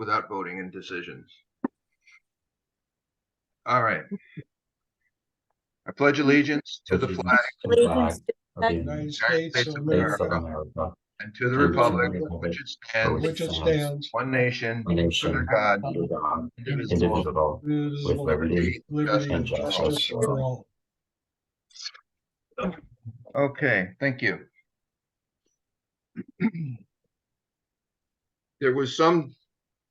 without voting in decisions. All right. I pledge allegiance to the flag Allegiance to of the United States States of of States of America, America, and to the and to the republic republic which which it stands, one nation, one nation, under God, under God, indivisible, indivisible, with indivisible, liberty liberty and and justice for all. Okay, thank you. There was some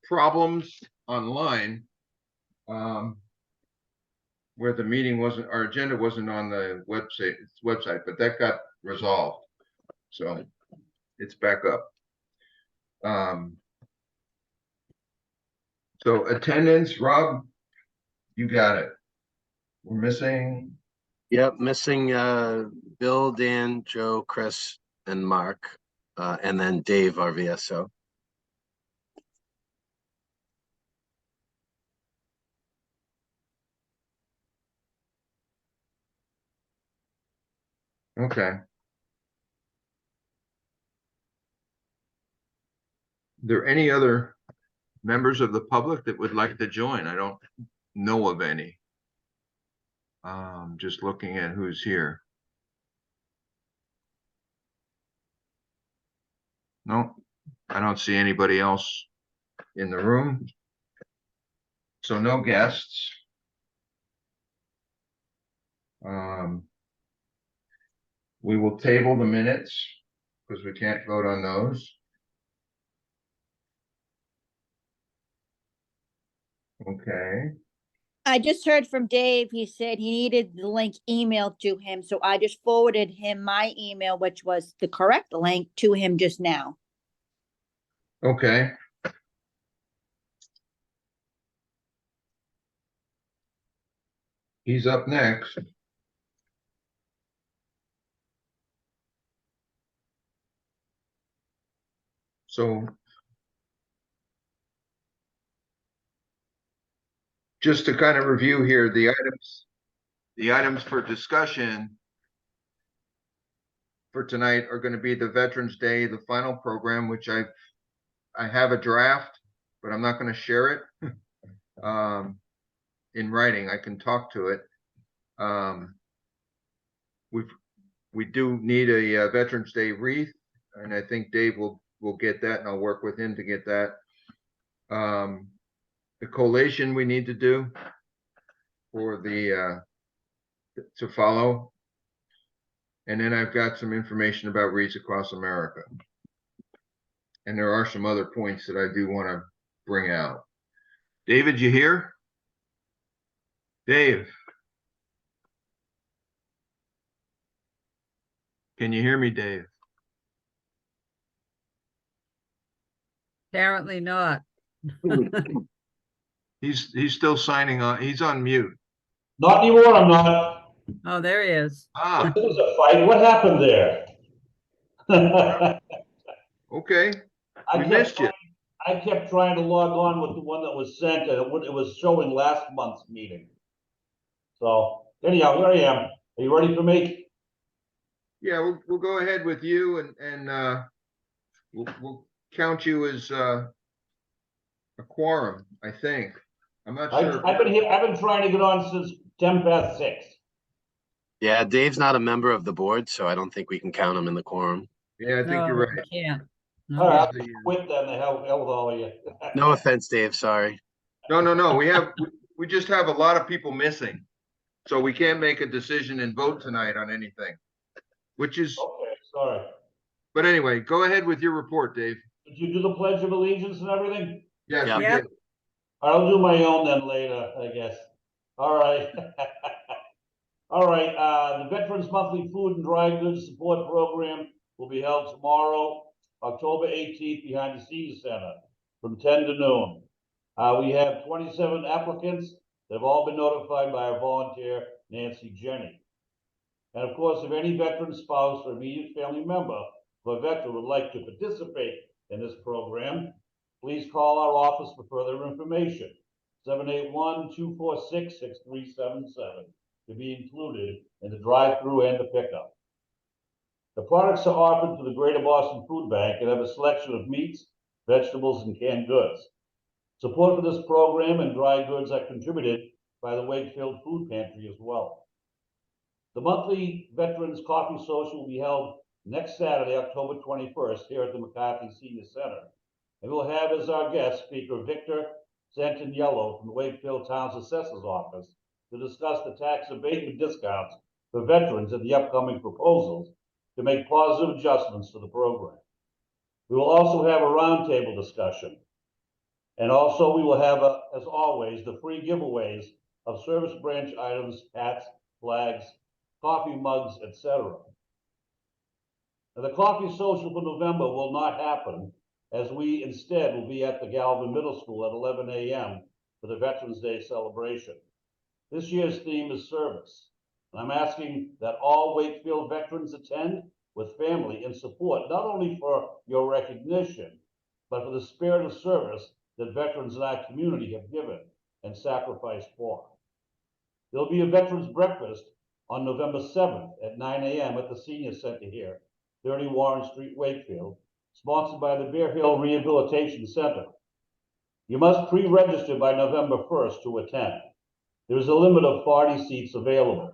problems online where the meeting wasn't, our agenda wasn't on the website, but that got resolved. So it's back up. So attendance, Rob, you got it. We're missing. Yep, missing Bill, Dan, Joe, Chris, and Mark, and then Dave, our VSO. Okay. There any other members of the public that would like to join? I don't know of any. Just looking at who's here. No, I don't see anybody else in the room. So no guests. We will table the minutes because we can't vote on those. Okay. I just heard from Dave. He said he needed the link emailed to him, so I just forwarded him my email, which was the correct link, to him just now. Okay. He's up next. So just to kind of review here, the items for discussion for tonight are going to be the Veterans Day, the final program, which I have a draft, but I'm not going to share it in writing. I can talk to it. We do need a Veterans Day wreath, and I think Dave will get that, and I'll work with him to get that. The collation we need to do for the to follow, and then I've got some information about wreaths across America, and there are some other points that I do want to bring out. David, you here? Dave, can you hear me, Dave? Apparently not. He's still signing on. He's on mute. Not anymore, I'm not. Oh, there he is. Ah, There was a fight, what happened there? okay. We missed you. I kept trying to log on with the one that was sent, and it was showing last month's meeting. So anyhow, here I am. Are you ready for me? Yeah, we'll go ahead with you, and we'll count you as a quorum, I think. I'm not sure. I've been trying to get on since 6:10. Yeah, Dave's not a member of the board, so I don't think we can count him in the quorum. Yeah, I think No, you're right. you can't. All No. right, I'll quit then. The hell with all of you. No offense, Dave, sorry. No. We just have a lot of people missing, so we can't make a decision and vote tonight on anything, which is. Okay, sorry. But anyway, go ahead with your report, Dave. Did you do the Pledge of Allegiance and everything? Yes, Yeah. we Yep. did. I'll do my own then later, I guess. All right. All right, the Veterans Monthly Food and Dry Goods Support Program will be held tomorrow, October 18th, behind the Senior Center from 10 to noon. We have 27 applicants that have all been notified by our volunteer, Nancy Jenny. And of course, if any veteran spouse or immediate family member of a veteran would like to participate in this program, please call our office for further information, 781-246-6377, to be included in the drive-through and the pickup. The products are offered to the Greater Boston Food Bank and have a selection of meats, vegetables, and canned goods. Support for this program and dry goods are contributed by the Wakefield Food Pantry as well. The monthly Veterans Coffee Social will be held next Saturday, October 21st, here at the McCarthy Senior Center. And we'll have as our guest speaker Victor Santaniello from the Wakefield Town's Assessor's Office to discuss the tax abatement discounts for veterans and the upcoming proposals to make positive adjustments to the program. We will also have a roundtable discussion. And also we will have, as always, the free giveaways of service branch items, hats, flags, coffee mugs, etc. Now, the coffee social for November will not happen, as we instead will be at the Galvin Middle School at 11 a.m. for the Veterans Day celebration. This year's theme is service, and I'm asking that all Wakefield veterans attend with family in support, not only for your recognition, but for the spirit of service that veterans in our community have given and sacrificed for. There'll be a veterans breakfast on November 7th at 9 a.m. at the Senior Center here, 30 Warren Street, Wakefield, sponsored by the Bear Hill Rehabilitation Center. You must pre-register by November 1st to attend. There is a limit of 40 seats available.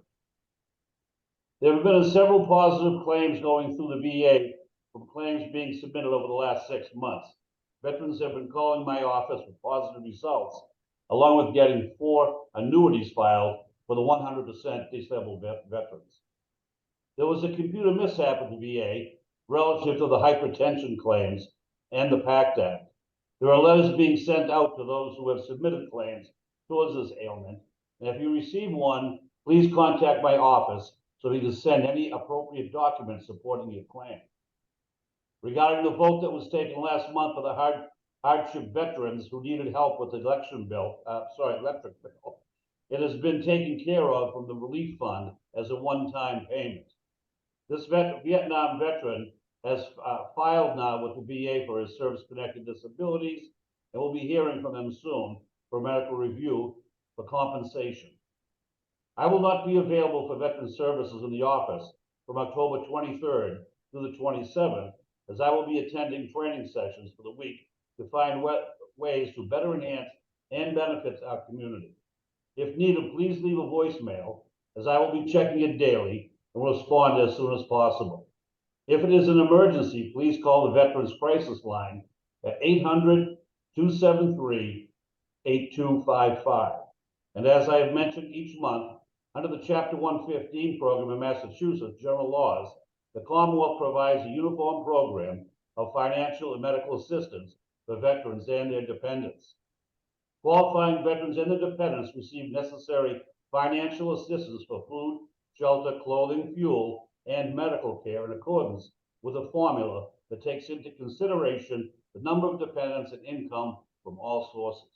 There have been several positive claims going through the VA from claims being submitted over the last 6 months. Veterans have been calling my office with positive results, along with getting 4 annuities filed for the 100% disabled veterans. There was a computer mishap at the VA relative to the hypertension claims and the PACT Act. There are letters being sent out to those who have submitted claims towards this ailment, and if you receive one, please contact my office so we can send any appropriate documents supporting your claim. Regarding the vote that was taken last month for the hardship veterans who needed help with the electric bill, it has been taken care of from the relief fund as a one-time payment. This Vietnam veteran has filed now with the VA for his service-connected disabilities, and we'll be hearing from him soon for medical review for compensation. I will not be available for veteran services in the office from October 23rd through the 27th, as I will be attending training sessions for the week to find ways to better enhance and benefit our community. If needed, please leave a voicemail, as I will be checking it daily and will respond as soon as possible. If it is an emergency, please call the Veterans Crisis Line at 800-273-8255. And as I have mentioned each month, under the Chapter 115 program in Massachusetts, General Laws, the Commonwealth provides a uniform program of financial and medical assistance for veterans and their dependents. Qualifying veterans and their dependents receive necessary financial assistance for food, shelter, clothing, fuel, and medical care in accordance with a formula that takes into consideration the number of dependents and income from all sources.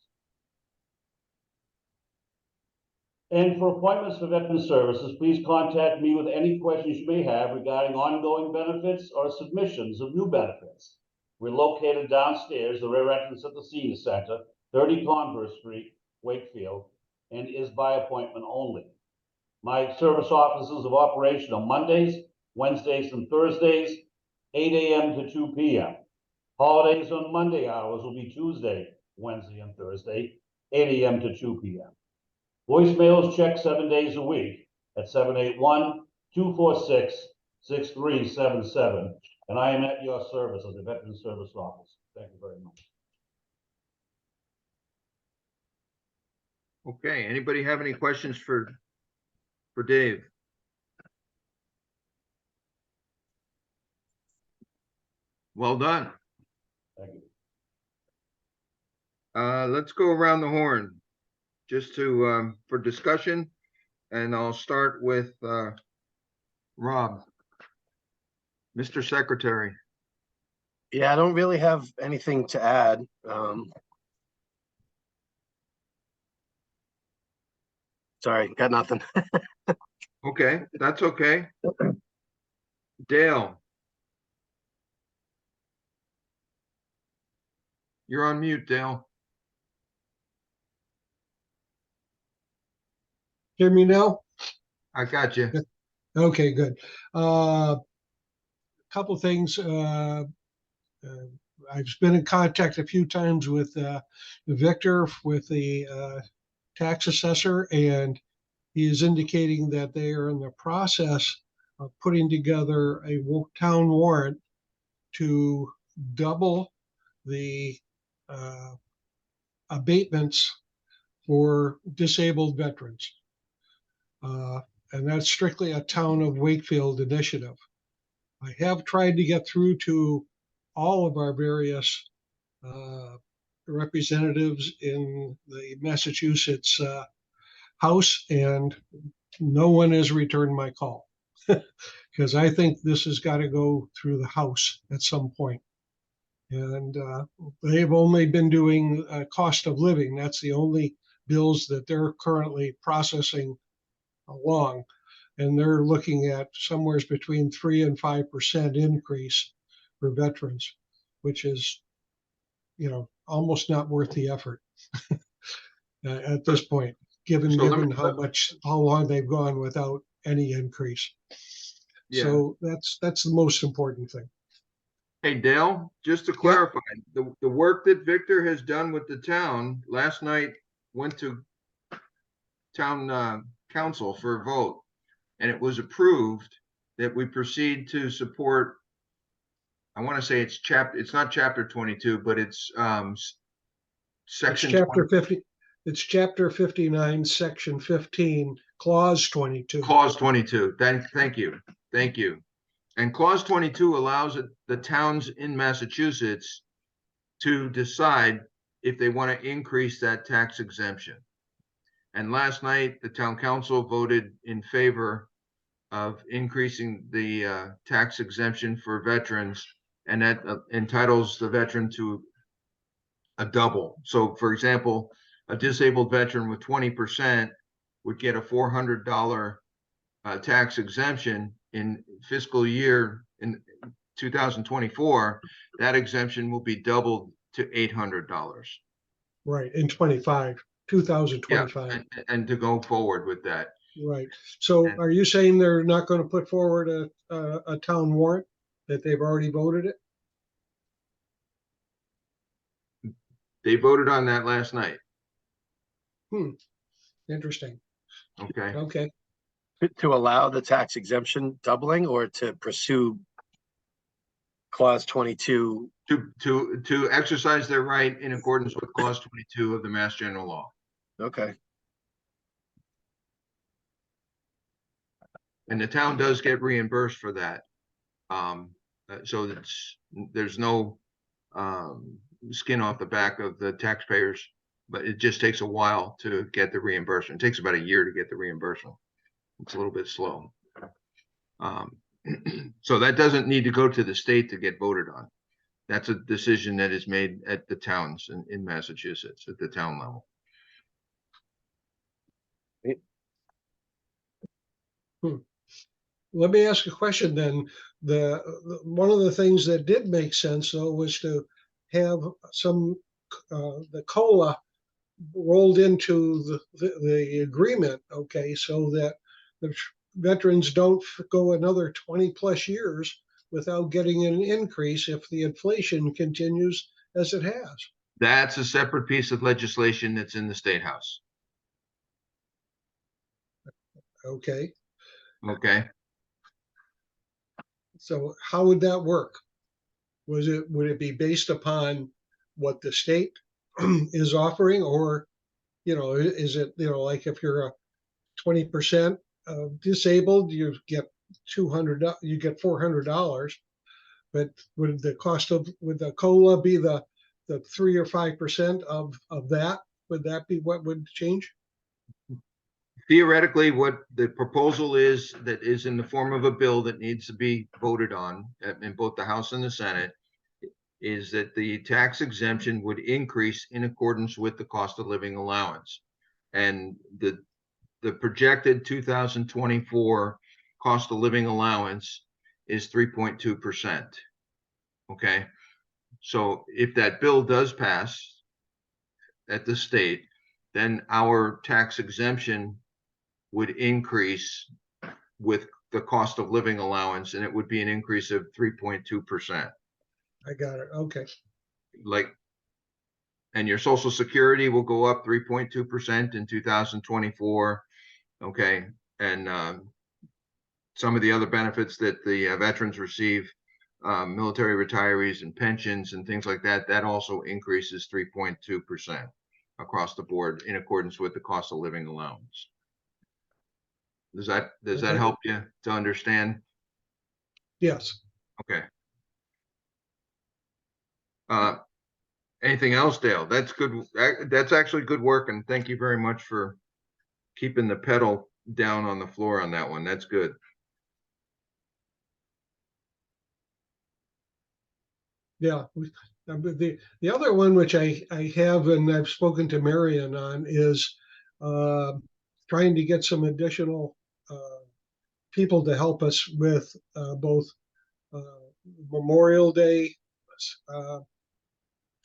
And for appointments for veteran services, please contact me with any questions you may have regarding ongoing benefits or submissions of new benefits. We're located downstairs, the rear entrance at the Senior Center, 30 Converse Street, Wakefield, and is by appointment only. My service offices of operation on Mondays, Wednesdays, and Thursdays, 8 a.m. to 2 p.m. Holidays on Monday hours will be Tuesday, Wednesday, and Thursday, 8 a.m. to 2 p.m. Voicemails check 7 days a week at 781-246-6377, and I am at your service as a Veteran Service Officer. Thank you very much. Okay, anybody have any questions for Dave? Well done. Thank you. Let's go around the horn just to for discussion, and I'll start with Rob, Mr. Secretary. Yeah, I don't really have anything to add. Sorry, got nothing. Okay, that's okay. Dale. You're on mute, Dale. Hear me now? I got you. Okay, good. Couple things. I've been in contact a few times with Victor, with the tax assessor, and he is indicating that they are in the process of putting together a town warrant to double the abatements for disabled veterans. And that's strictly a town of Wakefield initiative. I have tried to get through to all of our various representatives in the Massachusetts House, and no one has returned my call. Because I think this has got to go through the House at some point. And they've only been doing cost of living. That's the only bills that they're currently processing along. And they're looking at somewhere between 3 and 5% increase for veterans, which is, almost not worth the effort at this point, given So let me- how long they've gone without any increase. Yeah. So that's the most important thing. Hey, Dale, just to clarify, the work that Victor has done with the town last night went to town council for a vote, and it was approved that we proceed to support. I want to say it's not chapter 22, but it's It's section chapter 50. It's chapter 59, section 15, clause 22. clause 22. Thank you. Thank you. And clause 22 allows the towns in Massachusetts to decide if they want to increase that tax exemption. And last night, the town council voted in favor of increasing the tax exemption for veterans, and that entitles the veteran to a double. So for example, a disabled veteran with 20% would get a $400 tax exemption in fiscal year in 2024. That exemption will be doubled to $800. Right, in 2025. And to go forward with that. Right. So are you saying they're not going to put forward a town warrant, that they've already voted it? They voted on that last night. Interesting. Okay. Okay. To allow the tax exemption doubling, or to pursue clause 22? To exercise their right in accordance with clause 22 of the Mass General Law. Okay. And the town does get reimbursed for that. So there's no skin off the back of the taxpayers, but it just takes a while to get the reimbursement. It takes about a year to get the reimbursement. It's a little bit slow. So that doesn't need to go to the state to get voted on. That's a decision that is made at the towns in Massachusetts at the town level. Let me ask a question then. One of the things that did make sense though was to have the COLA rolled into the agreement, okay, so that the veterans don't go another 20 plus years without getting an increase if the inflation continues as it has. That's a separate piece of legislation that's in the State House. Okay. Okay. So how would that work? Would it be based upon what the state is offering, or, is it, like if you're a 20% disabled, you get $400, but would the COLA be the 3 or 5% of that? Would that be what would change? Theoretically, what the proposal is, that is in the form of a bill that needs to be voted on in both the House and the Senate, is that the tax exemption would increase in accordance with the cost of living allowance. And the projected 2024 cost of living allowance is 3.2%. Okay. So if that bill does pass at the state, then our tax exemption would increase with the cost of living allowance, and it would be an increase of 3.2%. I got it. Okay. like, and your social security will go up 3.2% in 2024. Okay. And, some of the other benefits that the veterans receive, military retirees and pensions and things like that, that also increases 3.2% across the board in accordance with the cost of living allowance. Does that Okay. help you to understand? Yes. Okay. Anything else, Dale? That's good. That's actually good work, and thank you very much for keeping the pedal down on the floor on that one. That's good. Yeah. But the other one, which I have and I've spoken to Marion on, is trying to get some additional people to help us with both Memorial Day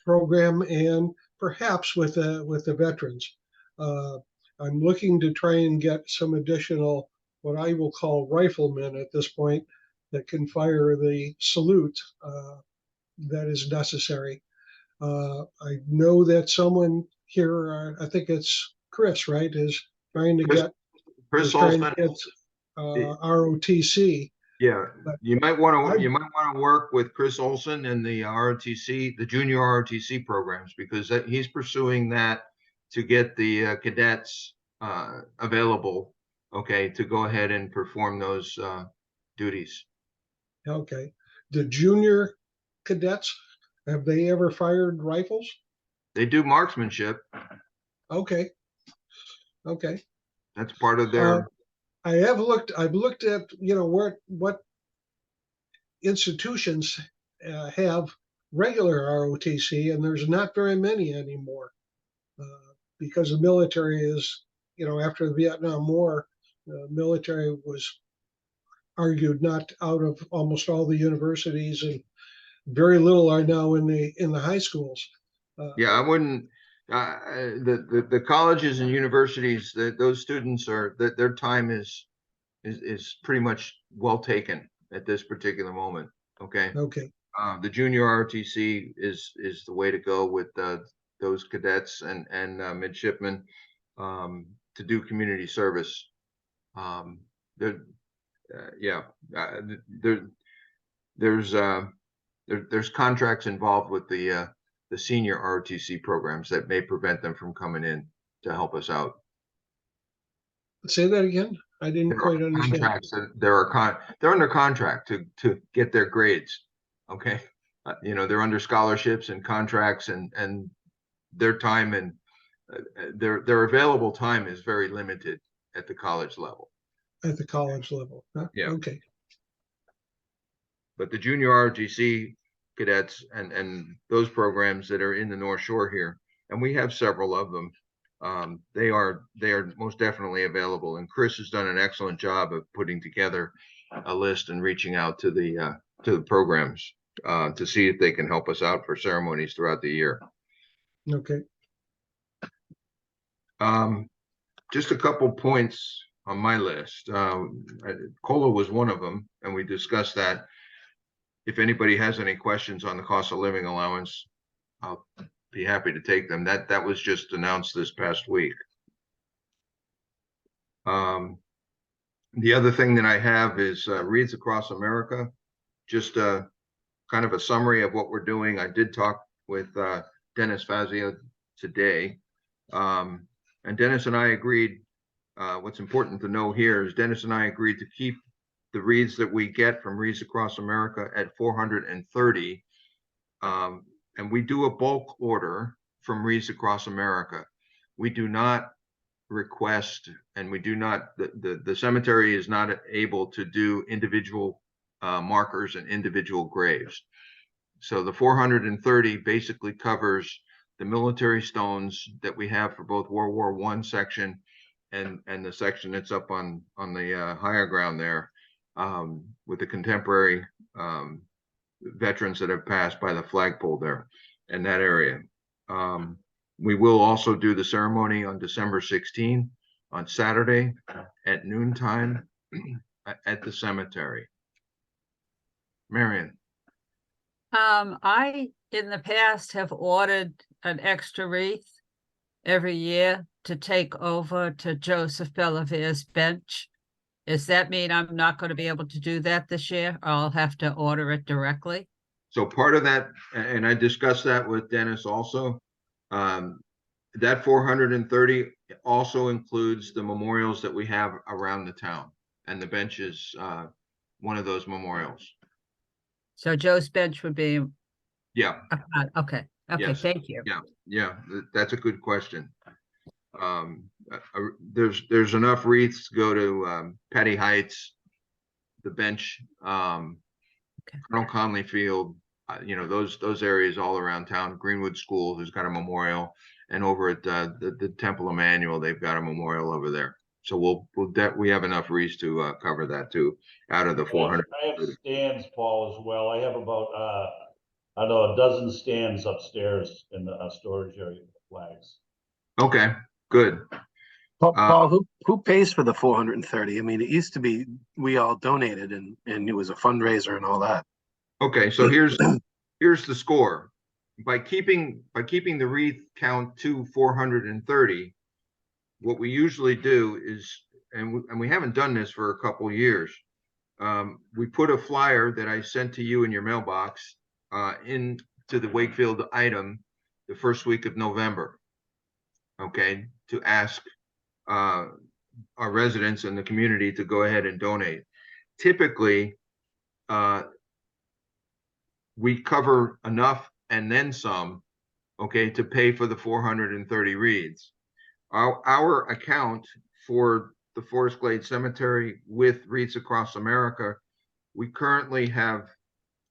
program and perhaps with the veterans. I'm looking to try and get some additional, what I will call riflemen at this point, that can fire the salute that is necessary. I know that someone here, I think it's Chris, right, is trying to Chris- get Chris is trying to Olson, get ROTC. yeah, But you might want I- to work with Chris Olson and the ROTC, the junior ROTC programs, because he's pursuing that to get the cadets available, okay, to go ahead and perform those duties. Okay, the junior cadets, have they ever fired rifles? They do marksmanship. Okay, okay. That's part of Uh, their, I've looked at, what institutions have regular ROTC, and there's not very many anymore. Because the military is, after the Vietnam War, the military was argued not out of almost all the universities, and very little are now in the high schools. yeah, I wouldn't, the colleges and universities, that those students are, that their time is pretty much well taken at this particular moment. Okay. Okay, The junior ROTC is the way to go with those cadets and midshipmen to do community service. There, yeah, there there's contracts involved with the senior ROTC programs that may prevent them from coming in to help us out. say that again. I didn't There are quite understand. contracts that they're under contract to get their grades. Okay. They're under scholarships and contracts, and their time and their available time is very limited at the college level. At the college level. Huh? Yeah. Okay. But the junior ROTC cadets and those programs that are in the North Shore here, and we have several of them, they are most definitely available. And Chris has done an excellent job of putting together a list and reaching out to the programs to see if they can help us out for ceremonies throughout the year. Okay. Just a couple points on my list. COLA was one of them, and we discussed that. If anybody has any questions on the cost of living allowance, I'll be happy to take them. That was just announced this past week. The other thing that I have is Reads Across America, just kind of a summary of what we're doing. I did talk with Dennis Fazio today, and Dennis and I agreed. What's important to know here is Dennis and I agreed to keep the reads that we get from Reads Across America at 430. And we do a bulk order from Reads Across America. We do not request, and we do not, the cemetery is not able to do individual markers and individual graves. So the 430 basically covers the military stones that we have for both World War I section and the section that's up on the higher ground there, with the contemporary veterans that have passed by the flagpole there in that area. We will also do the ceremony on December 16 on Saturday at noontime at the cemetery. Marion. I, in the past, have ordered an extra wreath every year to take over to Joseph Bellevier's bench. Does that mean I'm not going to be able to do that this year? Or I'll have to order it directly? So part of that, and I discussed that with Dennis also, that 430 also includes the memorials that we have around the town. And the bench is one of those memorials. So Joe's bench would be, Yeah, okay, Yes. thank you. yeah, that's a good question. There's enough wreaths to go to Patty Heights, the bench, Colonel Conley Field, those areas all around town. Greenwood School, who's got a memorial, and over at the Temple Emmanuel, they've got a memorial over there. So we have enough wreaths to cover that too, out of the 400. I have stands, Paul, as well. I have about I don't know, a dozen stands upstairs in the storage area for flags. Okay, good. Paul, who pays for the 430? I mean, it used to be we all donated and it was a fundraiser and all that. Okay, so here's the score. By keeping the wreath count to 430, what we usually do is, and we haven't done this for a couple years, we put a flyer that I sent to you in your mailbox into the Wakefield item the first week of November. Okay, to ask our residents in the community to go ahead and donate. Typically, we cover enough and then some, okay, to pay for the 430 wreaths. Our account for the Forest Glade Cemetery with Wreaths Across America, we currently have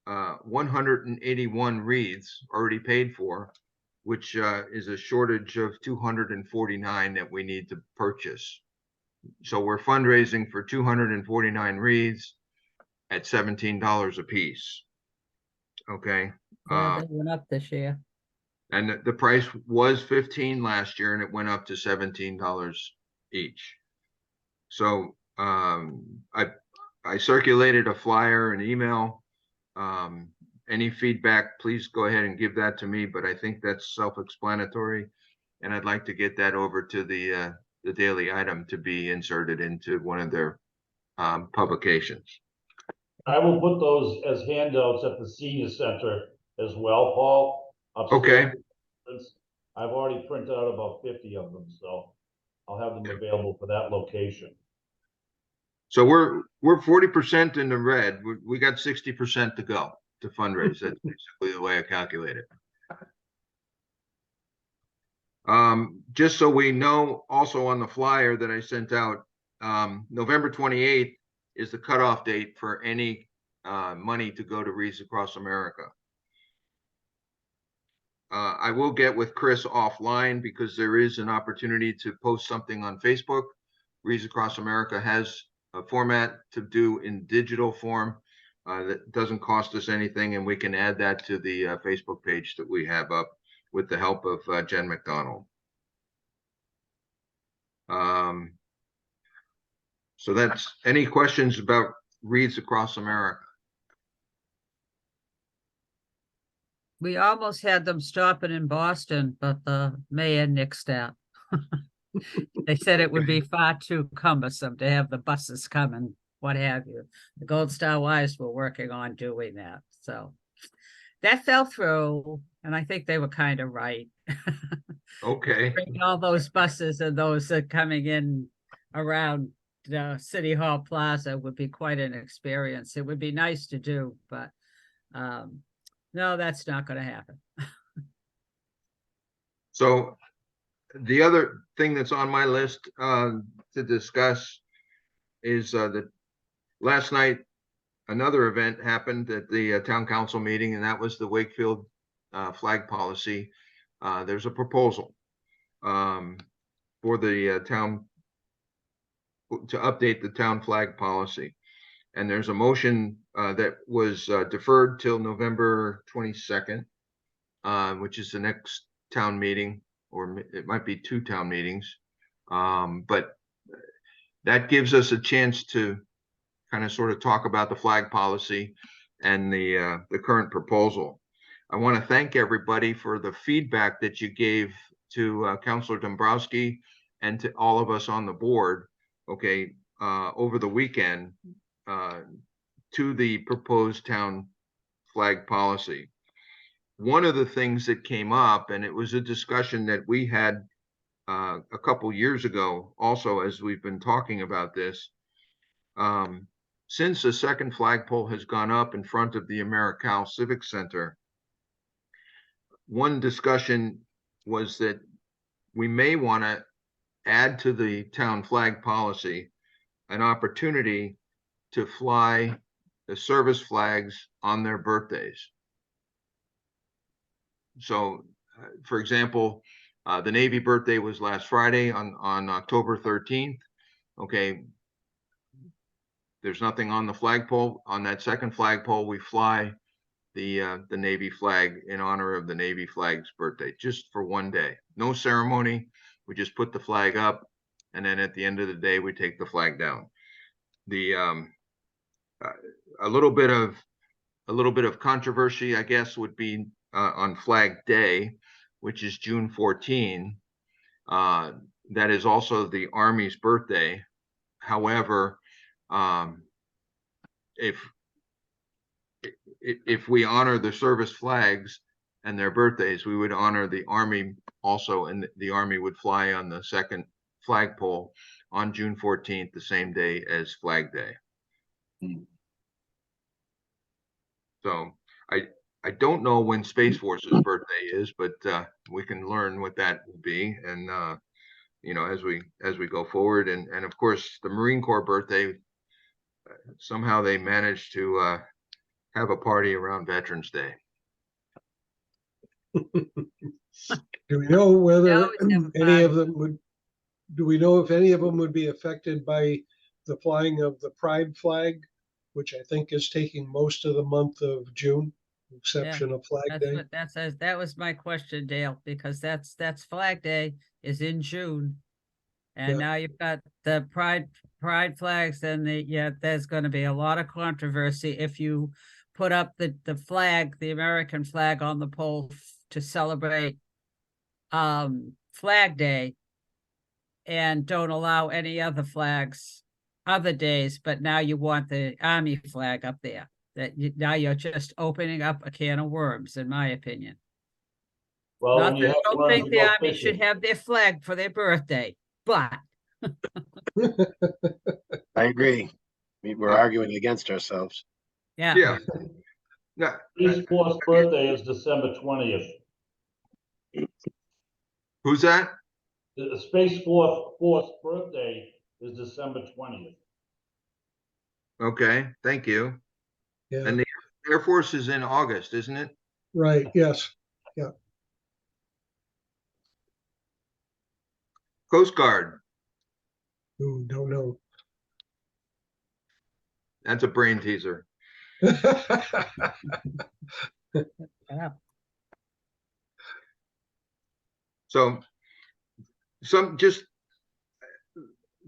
181 wreaths already paid for, which is a shortage of 249 that we need to purchase. So we're fundraising for 249 wreaths at $17 a piece. Okay. Yeah, they went up this year. And the price was $15 last year, and it went up to $17 each. So I circulated a flyer, an email. Any feedback, please go ahead and give that to me. But I think that's self-explanatory, and I'd like to get that over to the daily item to be inserted into one of their publications. I will put those as handouts at the senior center as well, Paul. Okay. I've already printed out about 50 of them, so I'll have them available for that location. So we're 40% in the red. We got 60% to go to fundraise. That's basically the way I calculate it. Just so we know, also on the flyer that I sent out, November 28th is the cutoff date for any money to go to Wreaths Across America. I will get with Chris offline because there is an opportunity to post something on Facebook. Wreaths Across America has a format to do in digital form that doesn't cost us anything, and we can add that to the Facebook page that we have up with the help of Jen McDonald. So that's any questions about Wreaths Across America? We almost had them stopping in Boston, but the mayor nixed that. They said it would be far too cumbersome to have the buses come and what have you. The Gold Star Wives were working on doing that. So that fell through, and I think they were kind of right. Okay. Bring all those buses and those coming in around City Hall Plaza would be quite an experience. It would be nice to do, but no, that's not going to happen. So the other thing that's on my list to discuss is that last night another event happened at the town council meeting, and that was the Wakefield flag policy. There's a proposal for the town to update the town flag policy. And there's a motion that was deferred till November 22nd, which is the next town meeting, or it might be two town meetings. But that gives us a chance to kind of sort of talk about the flag policy. and the current proposal. I want to thank everybody for the feedback that you gave to Councilor Dombrowski and to all of us on the board, okay, over the weekend to the proposed town flag policy. One of the things that came up, and it was a discussion that we had a couple years ago also, as we've been talking about this, since the second flagpole has gone up in front of the AmeriCal Civic Center, one discussion was that we may want to add to the town flag policy an opportunity to fly the service flags on their birthdays. So, for example, the Navy birthday was last Friday on October 13th. Okay, there's nothing on the flagpole. On that second flagpole, we fly the Navy flag in honor of the Navy flag's birthday, just for one day. No ceremony. We just put the flag up, and then at the end of the day, we take the flag down. The a little bit of controversy, I guess, would be on Flag Day, which is June 14. That is also the Army's birthday. However, if we honor the service flags and their birthdays, we would honor the Army also, and the Army would fly on the second flagpole on June 14th, the same day as Flag Day. So I don't know when Space Force's birthday is, but we can learn what that will be, and you know, as we go forward, and of course the Marine Corps birthday. Somehow they managed to have a party around Veterans Day. Do we know whether always have a any of party. them would, do we know if any of them would be affected by the flying of the pride flag, which I think is taking most of the month of June, exception of Flag That's Day? what that says. That was my question, Dale, because that's Flag Day is in June. And Yeah. now you've got the pride flags, and there's going to be a lot of controversy if you put up the flag, the American flag, on the pole to celebrate Flag Day, and don't allow any other flags other days, but now you want the Army flag up there. Now you're just opening up a can of worms, in my opinion. Well, Not when you that I have to don't learn think to the go Army should fishing. have their flag for their birthday, but I agree. We're arguing against ourselves. Yeah. No, Space Force birthday is December 20th. who's that? The Space Force birthday is December 20th. Okay, thank you. Yeah, And the Air Force is in August, isn't it? right, yes. Coast Guard. Ooh, don't know. That's a brain teaser. yeah. So some just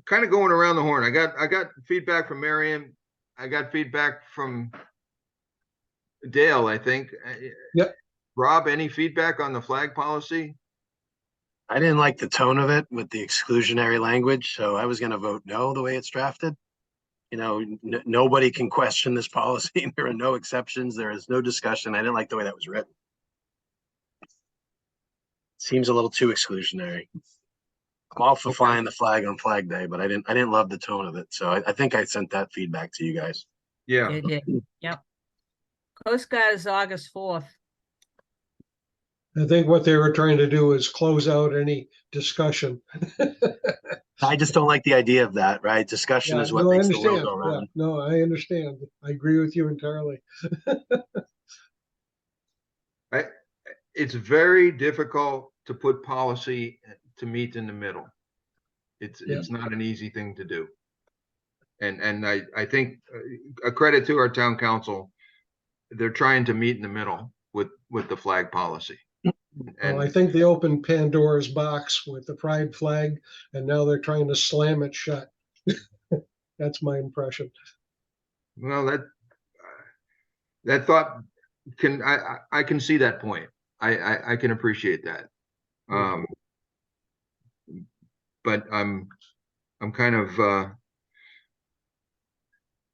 kind of going around the horn. I got feedback from Marion. I got feedback from Dale, I think. Yep. Rob, any feedback on the flag policy? I didn't like the tone of it with the exclusionary language, so I was going to vote no the way it's drafted. You know, nobody can question this policy. There are no exceptions. There is no discussion. I didn't like the way that was written. Seems a little too exclusionary. I'm all for flying the flag on Flag Day, but I didn't love the tone of it. So I think I sent that feedback to you guys. Yeah. Yep. Coast Guard is August 4th. I think what they were trying to do is close out any discussion. I just don't like the idea of that, right? Discussion Yeah, is what no, I makes the world understand. go Yeah, round. no, I understand. I agree with you entirely. It's very difficult to put policy to meet in the middle. It's not an easy thing to do. And I think a credit to our town council, they're trying to meet in the middle with the flag policy. Well, I And think they opened Pandora's box with the pride flag, and now they're trying to slam it shut. That's my impression. well, that thought I can see that point. I can appreciate that. But I'm kind of,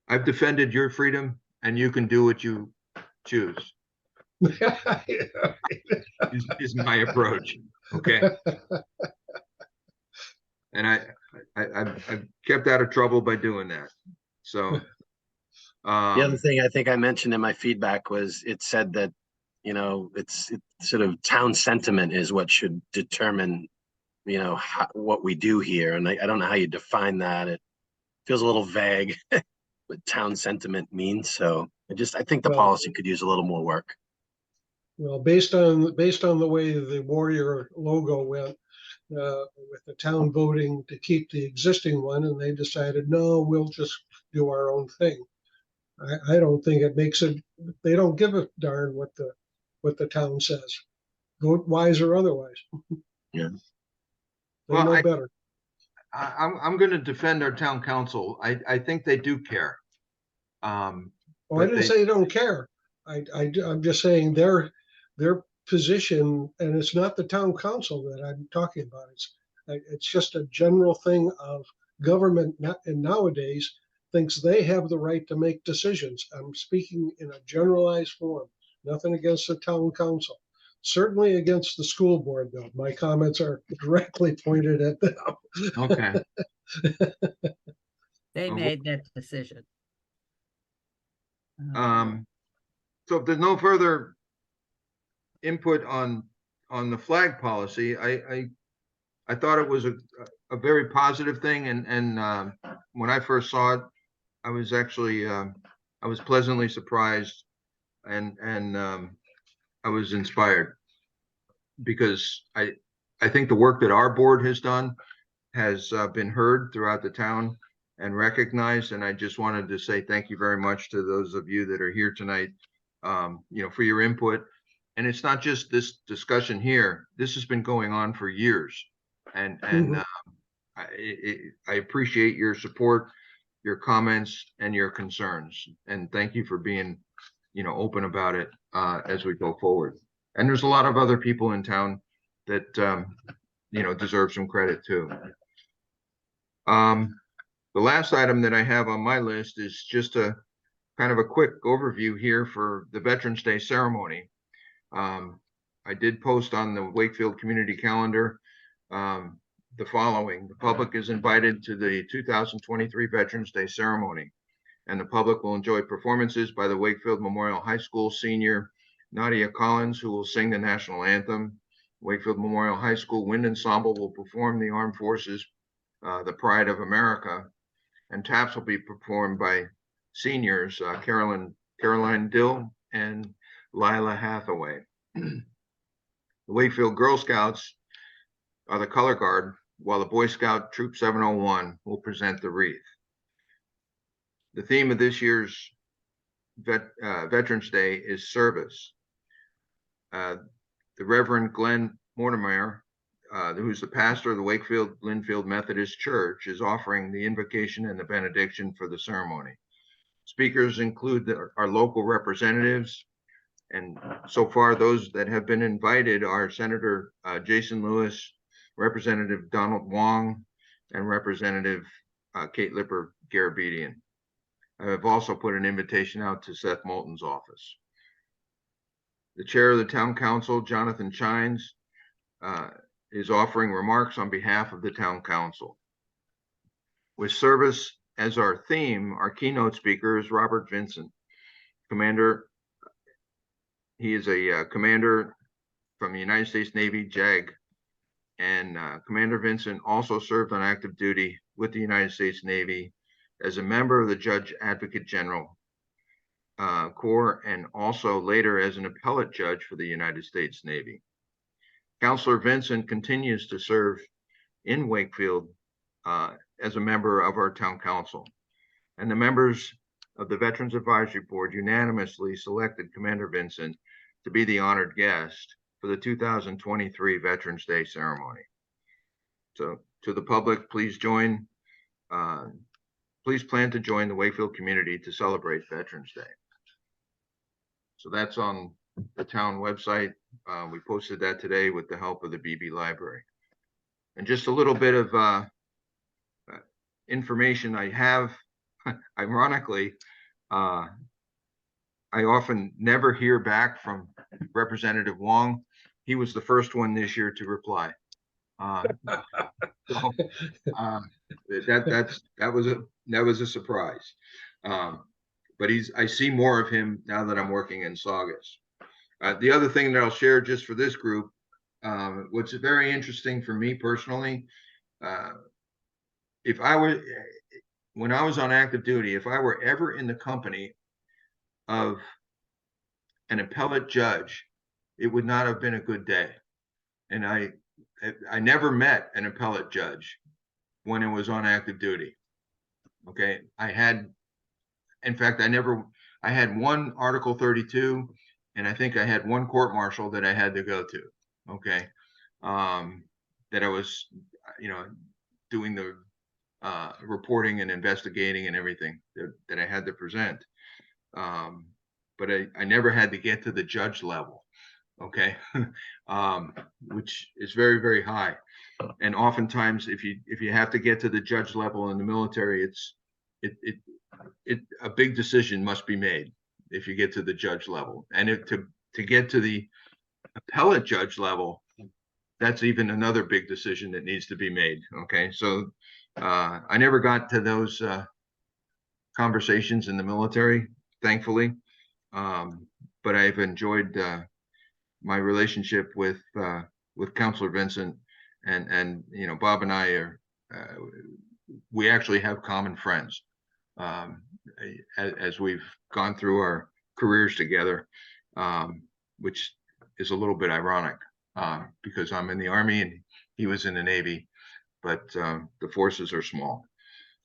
I've defended your freedom and you can do what you choose is my approach. Okay. And I've kept out of trouble by doing that. So, The other um, thing I think I mentioned in my feedback was it said that, it's sort of town sentiment is what should determine, what we do here. And I don't know how you define that. It feels a little vague what town sentiment means. So I think the Well- policy could use a little more work. Well, based on the way the Warrior logo went, with the town voting to keep the existing one, and they decided, no, we'll just do our own thing. I don't think it makes it. They don't give a darn what the town says, vote wise or otherwise. Yeah. They Well, know better. I'm going to defend our town council. I think they do care. Oh, I but didn't say they don't care. I'm just saying their position, and it's not the town council that I'm talking about. It's just a general thing of government, and nowadays thinks they have the right to make decisions. I'm speaking in a generalized form. Nothing against the town council. Certainly against the school board, though. My comments are directly pointed at them. Okay. They Well, made that decision. So if there's no further input on the flag policy, I thought it was a very positive thing, and when I first saw it, I was actually I was pleasantly surprised, and I was inspired because I think the work that our board has done has been heard throughout the town and recognized. And I just wanted to say thank you very much to those of you that are here tonight, for your input. And it's not just this discussion here. This has been going on for years. And I appreciate your support, your comments, and your concerns. And thank you for being, open about it as we go forward. And there's a lot of other people in town that, deserve some credit too. The last item that I have on my list is just a kind of a quick overview here for the Veterans Day ceremony. I did post on the Wakefield community calendar the following. The public is invited to the 2023 Veterans Day ceremony, and the public will enjoy performances by the Wakefield Memorial High School senior Nadia Collins, who will sing the national anthem. Wakefield Memorial High School Wind Ensemble will perform the Armed Forces, the Pride of America, and taps will be performed by seniors Caroline Dill and Lila Hathaway. The Wakefield Girl Scouts are the color guard, while the Boy Scout Troop 701 will present the wreath. The theme of this year's Veterans Day is service. The Reverend Glenn Mortimer, who's the pastor of the Wakefield Linfield Methodist Church, is offering the invocation and the benediction for the ceremony. Speakers include our local representatives, and so far those that have been invited are Senator Jason Lewis, Representative Donald Wong, and Representative Kate Lipper Garabedian. I have also put an invitation out to Seth Moulton's office. The chair of the town council, Jonathan Chines, is offering remarks on behalf of the town council. With service as our theme, our keynote speaker is Robert Vincent, commander. He is a commander from the United States Navy JAG, and Commander Vincent also served on active duty with the United States Navy as a member of the Judge Advocate General Corps, and also later as an appellate judge for the United States Navy. Counselor Vincent continues to serve in Wakefield as a member of our town council, and the members of the Veterans Advisory Board unanimously selected Commander Vincent to be the honored guest for the 2023 Veterans Day ceremony. So to the public, please plan to join the Wakefield community to celebrate Veterans Day. So that's on the town website. We posted that today with the help of the BB Library. And just a little bit of information I have, ironically, I often never hear back from Representative Wong. He was the first one this year to reply. So, that was a surprise. But I see more of him now that I'm working in Saugus. The other thing that I'll share just for this group, what's very interesting for me personally, when I was on active duty, if I were ever in the company of an appellate judge, it would not have been a good day. And I never met an appellate judge when I was on active duty. Okay. In fact, I had one Article 32, and I think I had one court martial that I had to go to. Okay. That I was, doing the reporting and investigating and everything that I had to present. But I never had to get to the judge level. Okay. Which is very, very high. And oftentimes if you have to get to the judge level in the military, a big decision must be made if you get to the judge level. And to get to the appellate judge level, that's even another big decision that needs to be made. Okay. So I never got to those conversations in the military, thankfully. But I've enjoyed my relationship with Counselor Vincent, and Bob and I we actually have common friends as we've gone through our careers together, which is a little bit ironic because I'm in the Army and he was in the Navy, but the forces are small.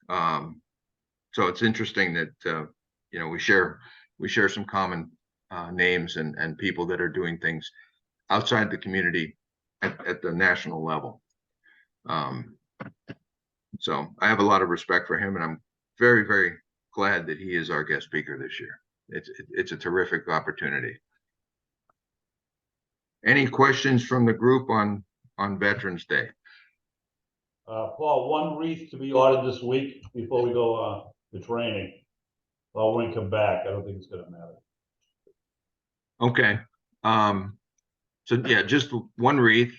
So it's interesting that we share some common names and people that are doing things outside the community at the national level. So I have a lot of respect for him, and I'm very, very glad that he is our guest speaker this year. It's a terrific opportunity. Any questions from the group on Veterans Day? Paul, one wreath to be ordered this week before we go to training. Well, when we come back, I don't think it's gonna matter. Okay. So yeah, just one wreath.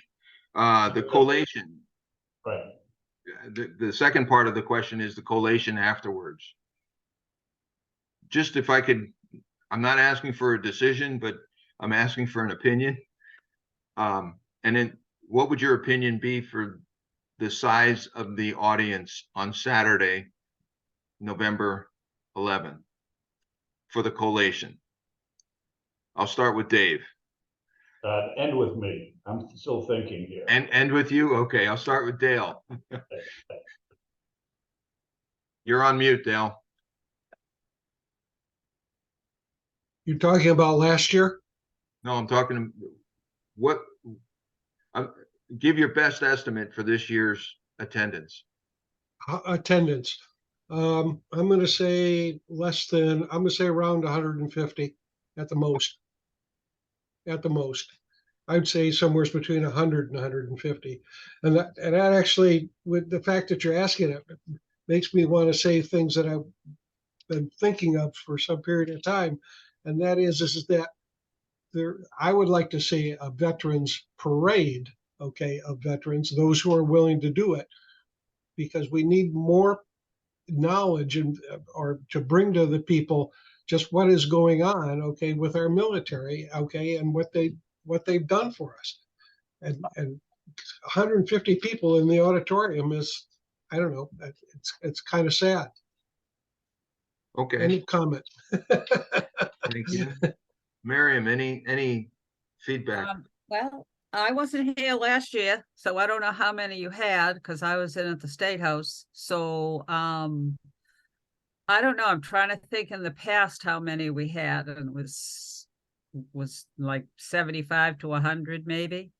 The collation. Right. The second part of the question is the collation afterwards. Just if I could, I'm not asking for a decision, but I'm asking for an opinion. And then what would your opinion be for the size of the audience on Saturday, November 11th for the collation? I'll start with Dave. End with me. I'm still thinking here. And end with you? Okay, I'll start with Dale. You're on mute, Dale. You're talking about last year? No, I'm talking give your best estimate for this year's attendance. Attendance. I'm going to say I'm going to say around 150 at the most. At the most. I'd say somewhere between 100 and 150. And that actually, with the fact that you're asking it, makes me want to say things that I've been thinking of for some period of time. And that is that I would like to see a veterans parade, okay, of veterans, those who are willing to do it, because we need more knowledge or to bring to the people just what is going on, okay, with our military, okay, and what they've done for us. And 150 people in the auditorium is, I don't know, it's kind of sad. Okay. Any comment? Thank you. Miriam, any feedback? Well, I wasn't here last year, so I don't know how many you had because I was in at the State House. So I don't know. I'm trying to think in the past how many we had, and it was like 75 to 100 maybe.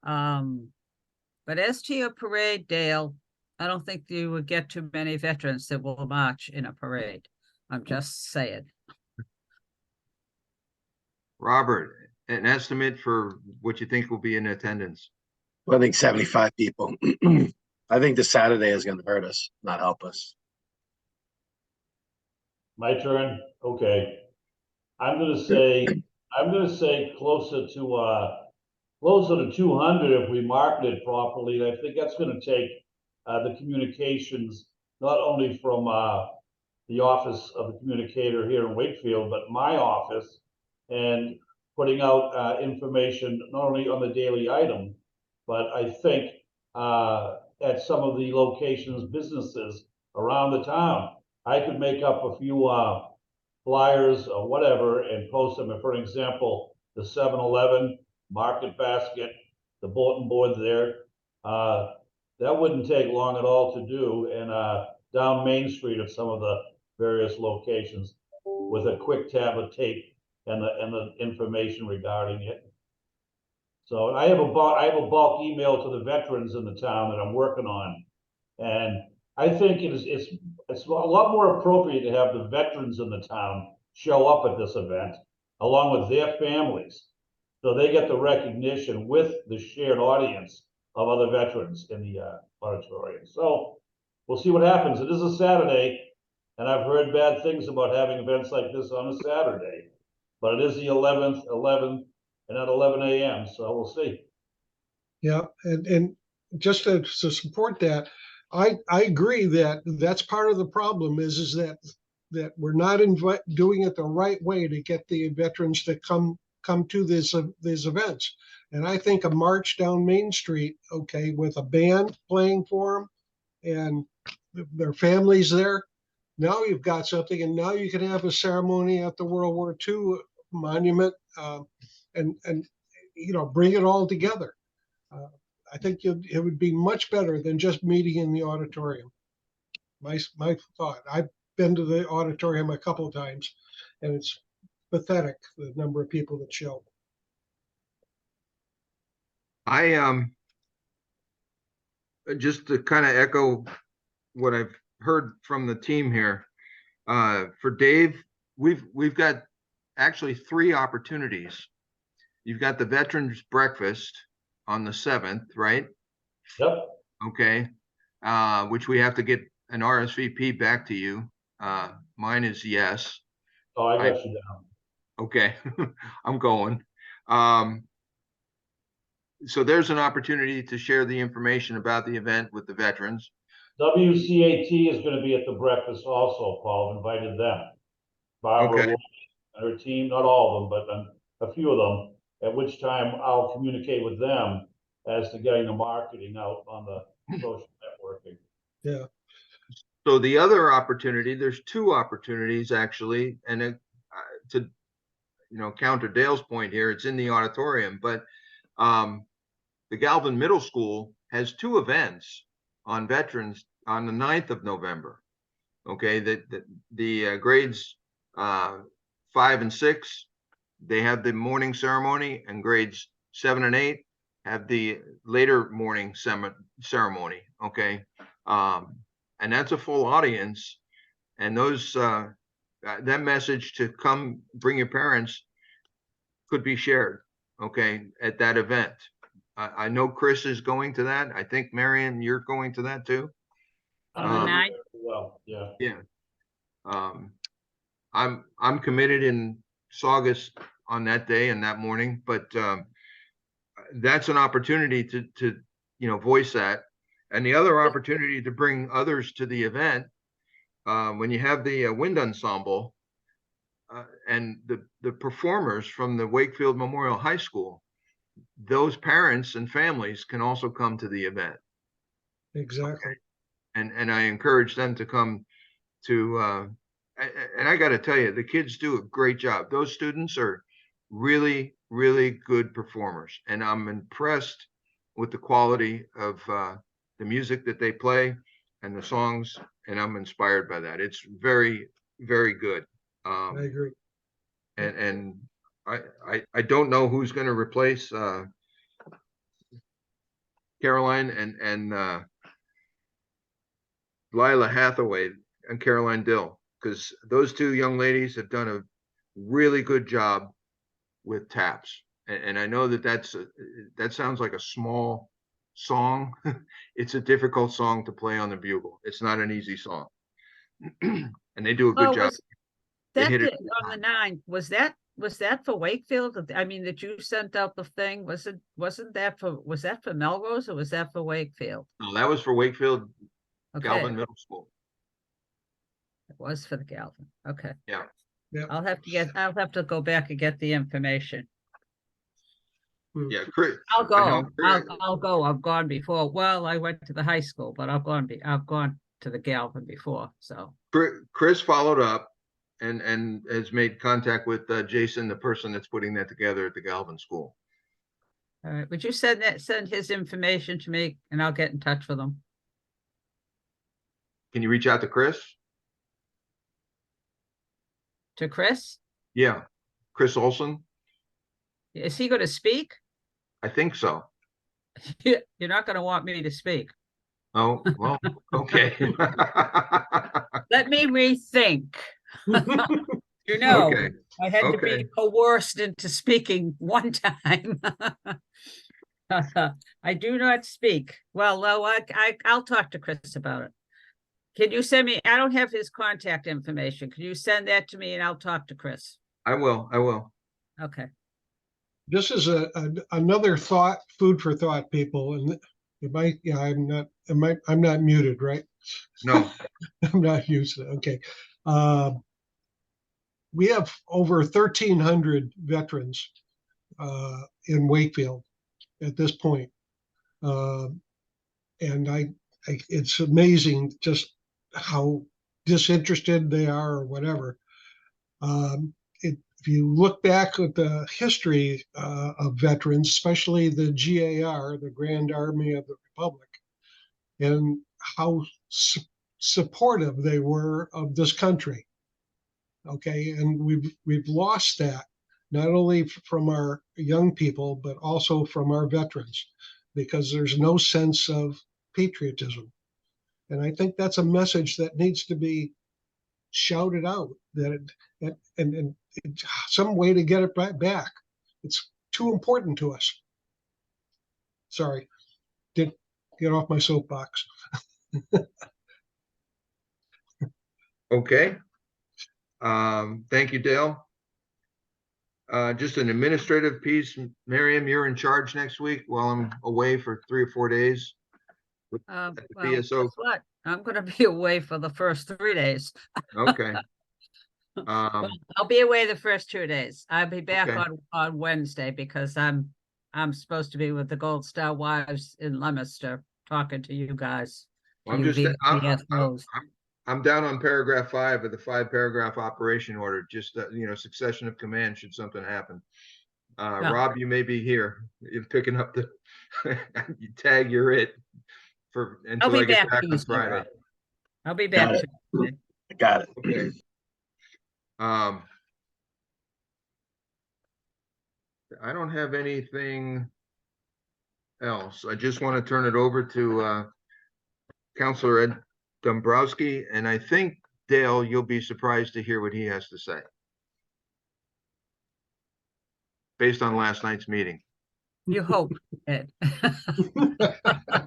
But as to your parade, Dale, I don't think you would get too many veterans that will march in a parade. I'm just saying. Robert, an estimate for what you think will be in attendance? I think 75 people. I think the Saturday is going to hurt us, not help us. My turn? Okay. I'm gonna say closer to 200 if we market it properly. And I think that's gonna take, the communications, not only from, the office of the communicator here in Wakefield, but my office, and putting out, information not only on the daily item, but I think, at some of the locations, businesses around the town. I could make up a few, flyers or whatever and post them. For example, the 7-Eleven Market Basket, the bulletin board there. That wouldn't take long at all to do, and down Main Street at some of the various locations with a quick tab of tape and the information regarding it. So I have a bulk email to the veterans in the town that I'm working on, and I think it's a lot more appropriate to have the veterans in the town show up at this event along with their families, so they get the recognition with the shared audience of other veterans in the auditorium. So we'll see what happens. It is a Saturday, and I've heard bad things about having events like this on a Saturday, but it is the 11th, and at 11 a.m. So we'll see. Yeah, and just to support that, I agree that that's part of the problem is that we're not doing it the right way to get the veterans to come to these events. And I think a march down Main Street, okay, with a band playing for them and their families there, now you've got something, and now you can have a ceremony at the World War II monument, and bring it all together. I think it would be much better than just meeting in the auditorium. My thought. I've been to the auditorium a couple of times, and it's pathetic the number of people that show. I just to kind of echo what I've heard from the team here. For Dave, we've got actually 3 opportunities. You've got the Veterans Breakfast on the 7th, right? Yep. Okay. Which we have to get an RSVP back to you. Mine is yes. Oh, I got you down. Okay. I'm going. So there's an opportunity to share the information about the event with the veterans. WCAT is going to be at the breakfast also, Paul. I've invited them. Barbara Okay. Wolf and her team, not all of them, but a few of them, at which time I'll communicate with them as to getting the marketing out on the social networking. Yeah. So the other opportunity, there's 2 opportunities actually, and to counter Dale's point here, it's in the auditorium, but the Galvin Middle School has 2 events on veterans on the 9th of November. Okay, the grades 5 and 6, they have the morning ceremony, and grades 7 and 8 have the later morning ceremony. Okay, and that's a full audience, and those that message to come bring your parents could be shared. Okay, at that event. I know Chris is going to that. I think Marion, you're going to that too. On the 9th? Well, yeah. Yeah. I'm committed in Saugus on that day and that morning, but that's an opportunity to voice that. And the other opportunity to bring others to the event, when you have the wind ensemble and the performers from the Wakefield Memorial High School, those parents and families can also come to the event. Exactly. And I encourage them to come to, and I got to tell you, the kids do a great job. Those students are really, really good performers. And I'm impressed with the quality of the music that they play and the songs. And I'm inspired by that. It's very, very good. I agree. And I don't know who's going to replace Caroline and Lila Hathaway and Caroline Dill, because those 2 young ladies have done a really good job with taps. And I know that that sounds like a small song. It's a difficult song to play on the bugle. It's not an easy song. And they do a good Oh, job. was They that hit it. on the 9th? Was that for Wakefield? I mean, that you sent out the thing? Wasn't that was that for Melrose or was that for Wakefield? No, that was for Wakefield Okay, Galvin Middle School. it was for the Galvin. Okay. Yeah. Yeah. I'll have to go back and get the information. Yeah, Chris. I'll I know go. Chris- I'll go. I've gone before. Well, I went to the high school, but I've gone to the Galvin before. So Chris followed up and has made contact with Jason, the person that's putting that together at the Galvin School. all right. Would you send his information to me and I'll get in touch with him? Can you reach out to Chris? To Chris? Yeah, Chris Olson. Is he going to speak? I think so. You're not going to want me to speak. Oh, well, okay. Let me rethink. You know, Okay, I had to okay. be coerced into speaking one time. I do not speak. Well, no, I'll talk to Chris about it. Can you send me? I don't have his contact information. Can you send that to me and I'll talk to Chris? I will. Okay. This is another thought, food for thought, people. And yeah, I'm not muted, right? No, I'm not used to it. Okay. We have over 1,300 veterans in Wakefield at this point. And it's amazing just how disinterested they are or whatever. If you look back at the history of veterans, especially the GAR, the Grand Army of the Republic, and how supportive they were of this country. Okay, and we've lost that not only from our young people but also from our veterans because there's no sense of patriotism, and I think that's a message that needs to be shouted out. And some way to get it back. It's too important to us. Sorry, did get off my soapbox. okay. Thank you, Dale. Just an administrative piece. Miriam, you're in charge next week while I'm away for 3 or 4 days. Well, BSO. guess what? I'm going to be away for the first 3 days. Okay. I'll be away the first 2 days. I'll be back Okay. on Wednesday because I'm supposed to be with the Gold Star Wives in Leominster talking to you guys. I'm You just, VSOs. I'm down on paragraph 5 of the 5-paragraph operation order, just, succession of command should something happen. Yeah. Rob, you may be here. You're picking up the you tag, you're it until be I get back back on Tuesday, Friday. Rob. I'll be back. Got it. Tuesday. Got it. Okay. I don't have anything else. I just want to turn it over to Counselor Ed Dombrowski, and I think, Dale, you'll be surprised to hear what he has to say based on last night's meeting. You hope, Ed.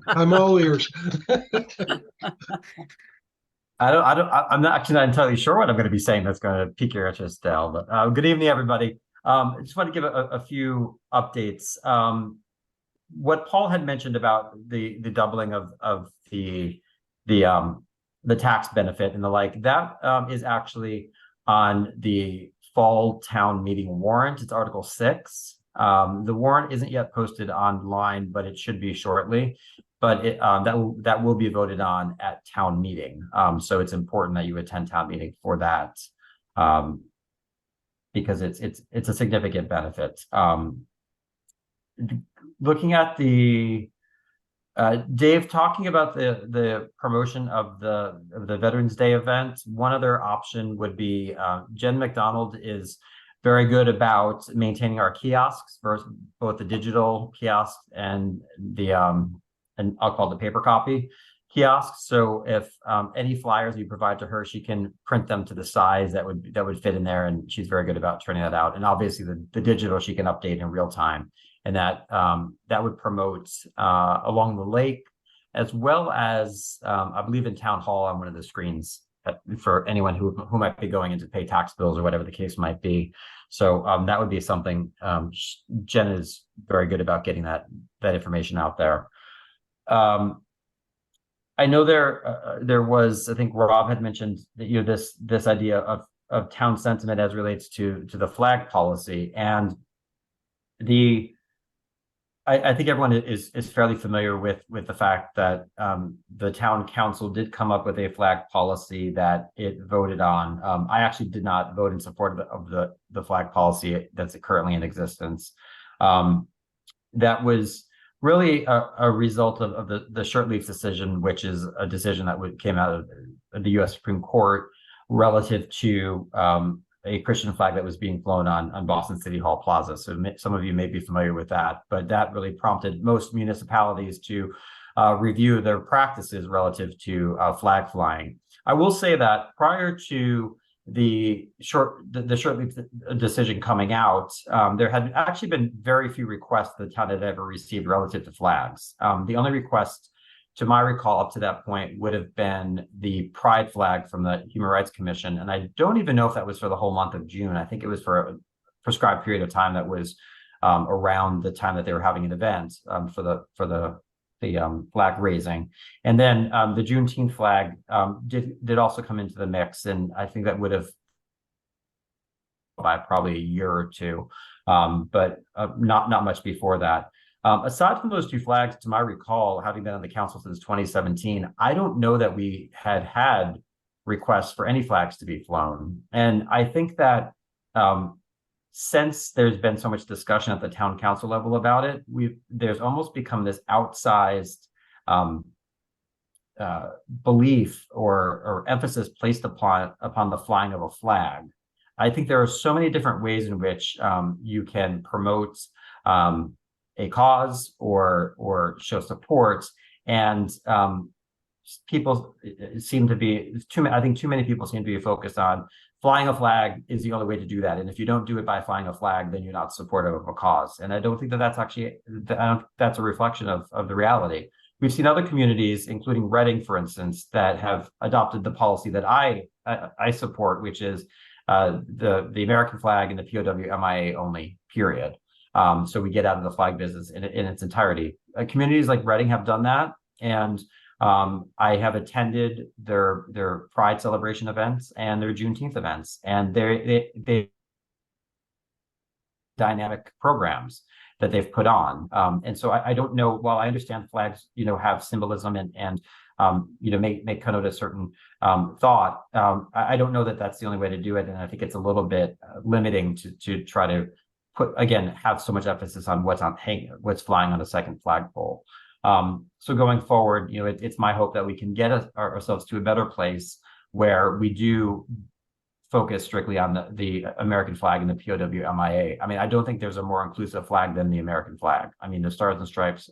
I'm all ears. I'm not actually not entirely sure what I'm going to be saying that's going to pique your interest, Dale. But good evening, everybody. I just want to give a few updates. What Paul had mentioned about the doubling of the tax benefit and the like, that is actually on the fall town meeting warrant. It's Article 6. The warrant isn't yet posted online, but it should be shortly. But that will be voted on at town meeting. So it's important that you attend town meeting for that, because it's a significant benefit. Looking at the Dave talking about the promotion of the Veterans Day event, one other option would be Jen McDonald is very good about maintaining our kiosks, both the digital kiosks and the and I'll call it the paper copy. kiosk. So if any flyers you provide to her, she can print them to the size that would fit in there, and she's very good about turning that out. And obviously the digital she can update in real time, and that would promote along the lake, as well as I believe in town hall on one of the screens for anyone who might be going in to pay tax bills or whatever the case might be. So that would be something. Jen is very good about getting that information out there. I know there was, I think Rob had mentioned that, this idea of town sentiment as relates to the flag policy, and I think everyone is fairly familiar with the fact that the town council did come up with a flag policy that it voted on. I actually did not vote in support of the flag policy that's currently in existence. That was really a result of the Shirtleaf decision, which is a decision that came out of the U.S. Supreme Court relative to a Christian flag that was being flown on Boston City Hall Plaza. So some of you may be familiar with that, but that really prompted most municipalities to review their practices relative to flag flying. I will say that prior to the Shirtleaf decision coming out, there had actually been very few requests the town had ever received relative to flags. The only request, to my recall, up to that point would have been the pride flag from the Human Rights Commission. And I don't even know if that was for the whole month of June. I think it was for a prescribed period of time that was around the time that they were having an event for the flag raising. And then the Juneteenth flag did also come into the mix. And I think that would have by probably a year or two, but not much before that. Aside from those two flags, to my recall, having been on the council since 2017, I don't know that we had requests for any flags to be flown. And I think that since there's been so much discussion at the town council level about it, there's almost become this outsized belief or emphasis placed upon the flying of a flag. I think there are so many different ways in which you can promote a cause or show support, and people seem to be too many people seem to be focused on flying a flag is the only way to do that, and if you don't do it by flying a flag, then you're not supportive of a cause. And I don't think that's actually that's a reflection of the reality. We've seen other communities, including Reading, for instance, that have adopted the policy that I support, which is the American flag and the POW MIA only, period. So we get out of the flag business in its entirety. Communities like Reading have done that, and I have attended their Pride celebration events and their Juneteenth events, and they dynamic programs that they've put on. And so I don't know. While I understand flags, have symbolism and may connote a certain thought, I don't know that that's the only way to do it, and I think it's a little bit limiting to try to have so much emphasis on what's flying on the second flagpole. So going forward, it's my hope that we can get ourselves to a better place where we do focus strictly on the American flag and the POW MIA. I mean, I don't think there's a more inclusive flag than the American flag. I mean, the Stars and Stripes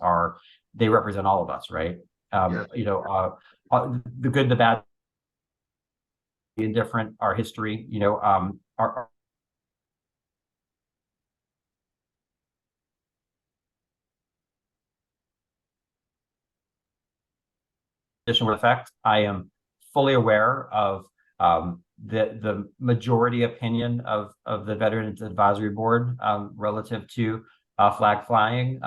they represent all of us, right? The good, the bad, the indifferent, our history, our additional effect. I am fully aware of the majority opinion of the Veterans Advisory Board relative to flag flying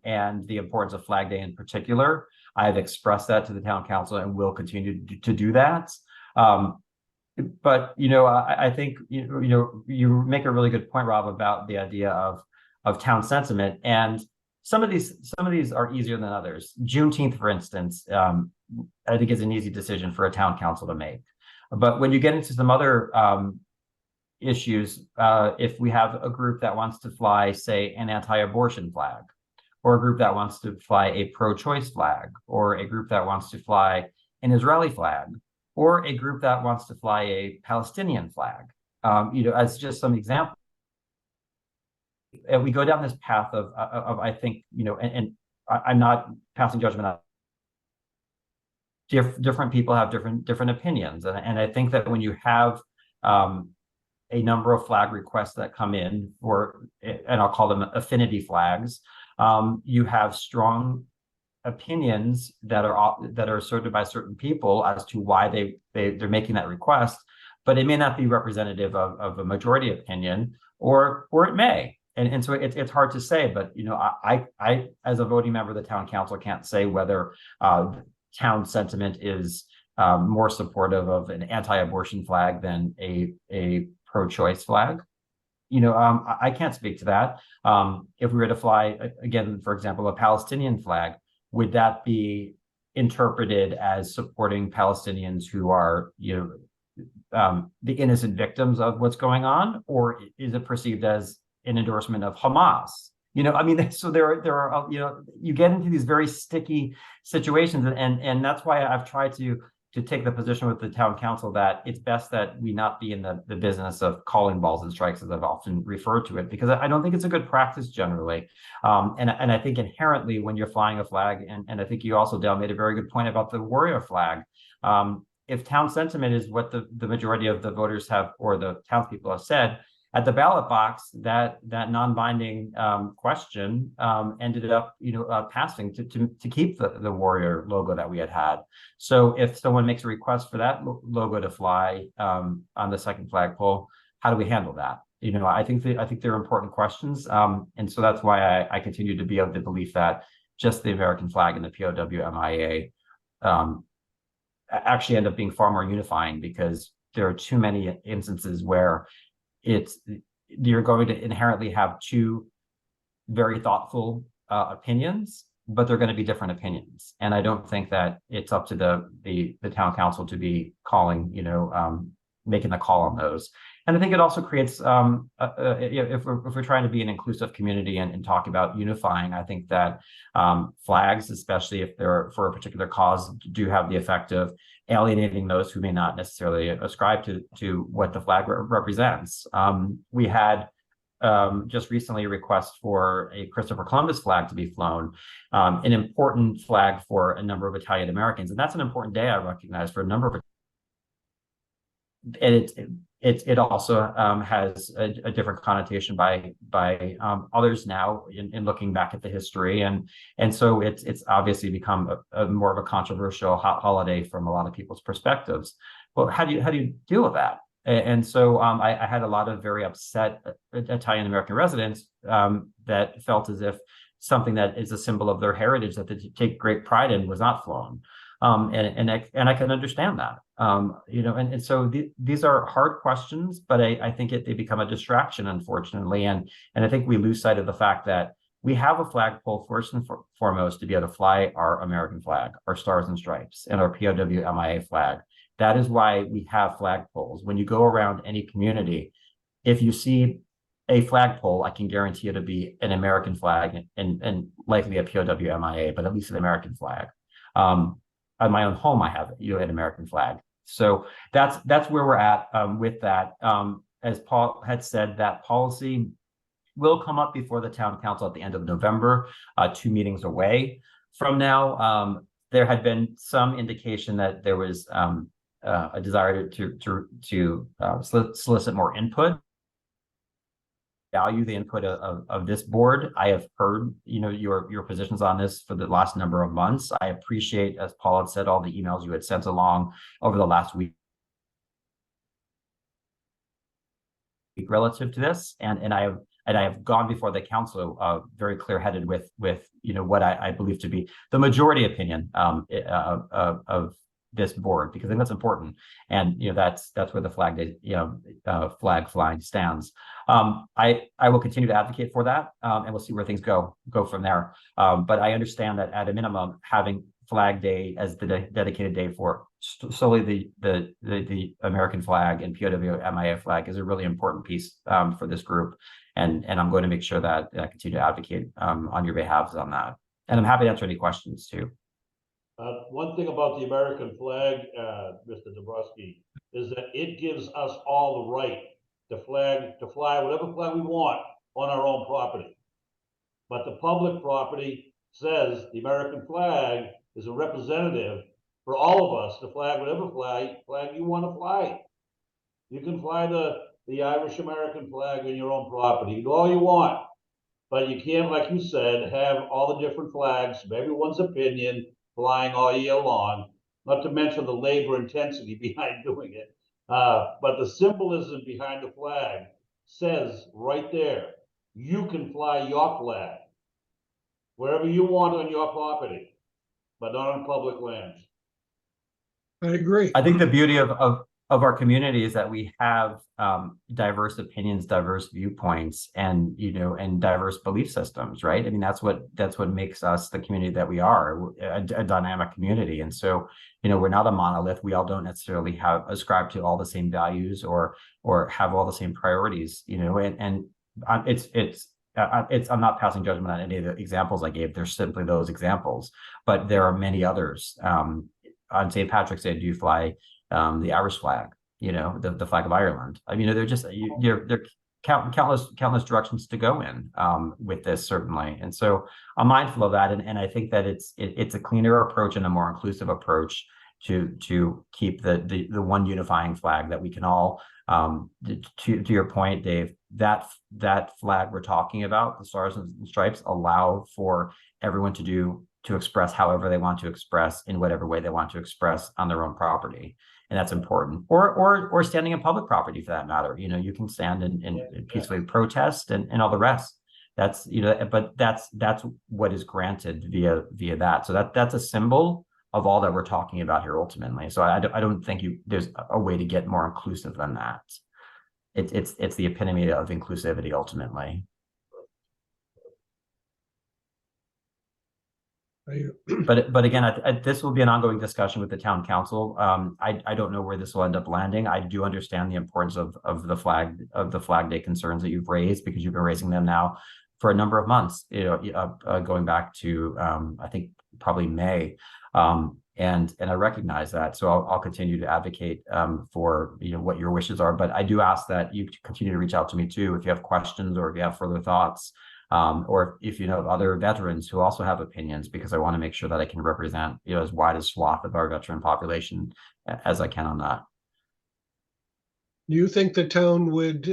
and the importance of Flag Day in particular. I have expressed that to the town council and will continue to do that. But I think you make a really good point, Rob, about the idea of town sentiment, and some of these are easier than others. Juneteenth, for instance, I think is an easy decision for a town council to make. But when you get into some other issues, if we have a group that wants to fly, say, an anti-abortion flag, or a group that wants to fly a pro-choice flag, or a group that wants to fly an Israeli flag, or a group that wants to fly a Palestinian flag, as just some examples. And we go down this path of I think, and I'm not passing judgment on different people have different opinions. And I think that when you have a number of flag requests that come in for, and I'll call them affinity flags, you have strong opinions that are asserted by certain people as to why they're making that request, but it may not be representative of a majority opinion, or it may. And so it's hard to say, but I as a voting member of the town council can't say whether town sentiment is more supportive of an anti-abortion flag than a pro-choice flag. I can't speak to that. If we were to fly again, for example, a Palestinian flag, would that be interpreted as supporting Palestinians who are, the innocent victims of what's going on, or is it perceived as an endorsement of Hamas? So there are, you get into these very sticky situations, and that's why I've tried to take the position with the town council that it's best that we not be in the business of calling balls and strikes, as I've often referred to it, because I don't think it's a good practice generally. And I think inherently when you're flying a flag, and I think you also, Dale, made a very good point about the warrior flag. If town sentiment is what the majority of the voters have, or the townspeople have said, at the ballot box, that non-binding question ended up, passing to keep the warrior logo that we had. So if someone makes a request for that logo to fly on the second flagpole, how do we handle that? I think they're important questions, and so that's why I continue to be of the belief that just the American flag and the POW/MIA actually end up being far more unifying, because there are too many instances where you're going to inherently have two very thoughtful opinions, but they're going to be different opinions. And I don't think that it's up to the town council to be calling, making the call on those. And I think it also creates, if we're trying to be an inclusive community and talk about unifying, I think that flags, especially if they're for a particular cause, do have the effect of alienating those who may not necessarily ascribe to what the flag represents. We had just recently a request for a Christopher Columbus flag to be flown, an important flag for a number of Italian Americans. And that's an important day, I recognize, for a number of, and it also has a different connotation by others now in looking back at the history, and so it's obviously become a more of a controversial holiday from a lot of people's perspectives. Well, how do you deal with that? And so I had a lot of very upset Italian American residents that felt as if something that is a symbol of their heritage that they take great pride in was not flown. And I can understand that, and so these are hard questions, but I think they become a distraction, unfortunately, and I think we lose sight of the fact that we have a flagpole first and foremost to be able to fly our American flag, our stars and stripes, and our POW/MIA flag. That is why we have flagpoles. When you go around any community, if you see a flagpole, I can guarantee it to be an American flag and likely a POW/MIA, but at least an American flag. On my own home, I have an American flag. So that's where we're at with that. As Paul had said, that policy will come up before the town council at the end of November, 2 meetings away from now. There had been some indication that there was a desire to solicit more input. Value the input of this board. I have heard, your positions on this for the last number of months. I appreciate, as Paul had said, all the emails you had sent along over the last week relative to this, and I have gone before the council very clear-headed with what I believe to be the majority opinion of this board, because I think that's important, and that's where the flag day, flag flying stands. I will continue to advocate for that, and we'll see where things go from there. But I understand that at a minimum, having Flag Day as the dedicated day for solely the American flag and POW/MIA flag is a really important piece for this group, and I'm going to make sure that I continue to advocate on your behalf on that. And I'm happy to answer any questions too. One thing about the American flag, Mr. Dabrowski, is that it gives us all the right to fly whatever flag we want on our own property. But the public property says the American flag is a representative for all of us to flag whatever flag you want to fly. You can fly the Irish American flag on your own property. You can do all you want. But you can't, like you said, have all the different flags of everyone's opinion flying all year long, not to mention the labor intensity behind doing it. But the symbolism behind the flag says right there, you can fly your flag wherever you want on your property, but not on public lands. I agree. I think the beauty of our community is that we have diverse opinions, diverse viewpoints, and and diverse belief systems, right? I mean, that's what makes us the community that we are, a dynamic community. And so, we're not a monolith. We all don't necessarily ascribe to all the same values or have all the same priorities, and I'm not passing judgment on any of the examples I gave. They're simply those examples, but there are many others. On St. Patrick's Day, do you fly the Irish flag, the flag of Ireland? I mean, they're just they're countless directions to go in with this, certainly. And so I'm mindful of that, and I think that it's a cleaner approach and a more inclusive approach to keep the one unifying flag that we can all to your point, Dave, that flag we're talking about, the stars and stripes, allow for everyone to express however they want to express in whatever way they want to express on their own property. And that's important. Or standing in public property for that matter. You can stand and peacefully protest and all the rest. That's, but that's what is granted via that. So that's a symbol of all that we're talking about here ultimately. So I don't think there's a way to get more inclusive than that. It's the epitome of inclusivity ultimately. But again, this will be an ongoing discussion with the town council. I don't know where this will end up landing. I do understand the importance of the Flag Day concerns that you've raised, because you've been raising them now for a number of months, going back to I think probably May. And I recognize that, so I'll continue to advocate for what your wishes are. But I do ask that you continue to reach out to me too if you have questions or if you have further thoughts. Or if you know of other veterans who also have opinions, because I want to make sure that I can represent as wide a swath of our veteran population as I can on that. Do you think the town would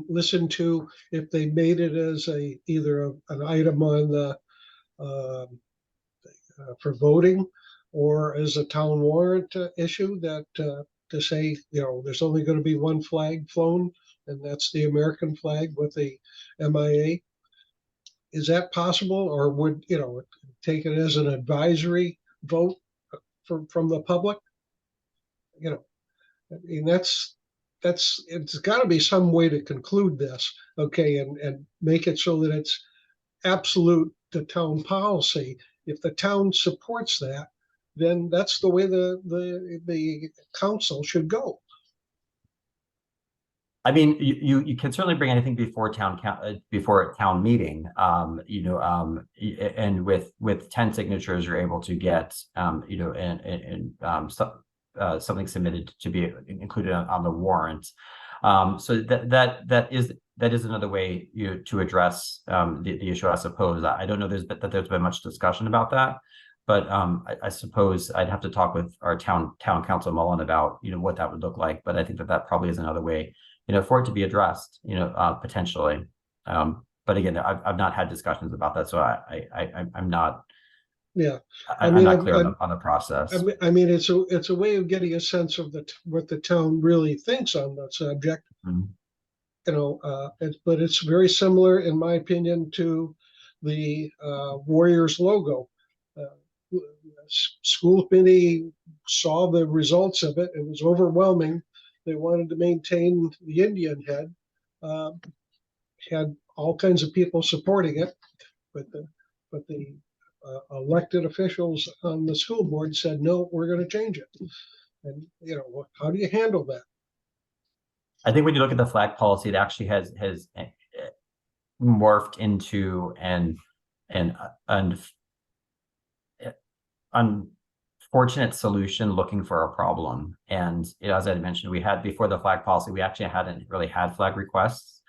listen to if they made it as either an item on the for voting, or as a town warrant issue that to say there's only going to be one flag flown, and that's the American flag with the MIA? Is that possible, or would take it as an advisory vote from the public? I mean, it's got to be some way to conclude this, okay, and make it so that it's absolute to town policy. If the town supports that, then that's the way the council should go. I mean, you can certainly bring anything before a town meeting, and with 10 signatures, you're able to get, something submitted to be included on the warrant. So that is another way to address the issue, I suppose. I don't know that there's been much discussion about that, but I suppose I'd have to talk with our town council Mullen about what that would look like. But I think that probably is another way for it to be addressed, potentially. But again, I've not had discussions about that, so I'm not. Yeah, I'm not clear on the process. I mean, it's a way of getting a sense of what the town really thinks on the subject. Mm-hmm. But it's very similar, in my opinion, to the Warriors logo. School committee saw the results of it. It was overwhelming. They wanted to maintain the Indian head. Had all kinds of people supporting it, but the elected officials on the school board said, no, we're going to change it. And how do you handle that? I think when you look at the flag policy, it actually has morphed into an unfortunate solution looking for a problem. And as I mentioned, we had before the flag policy, we actually hadn't really had flag requests.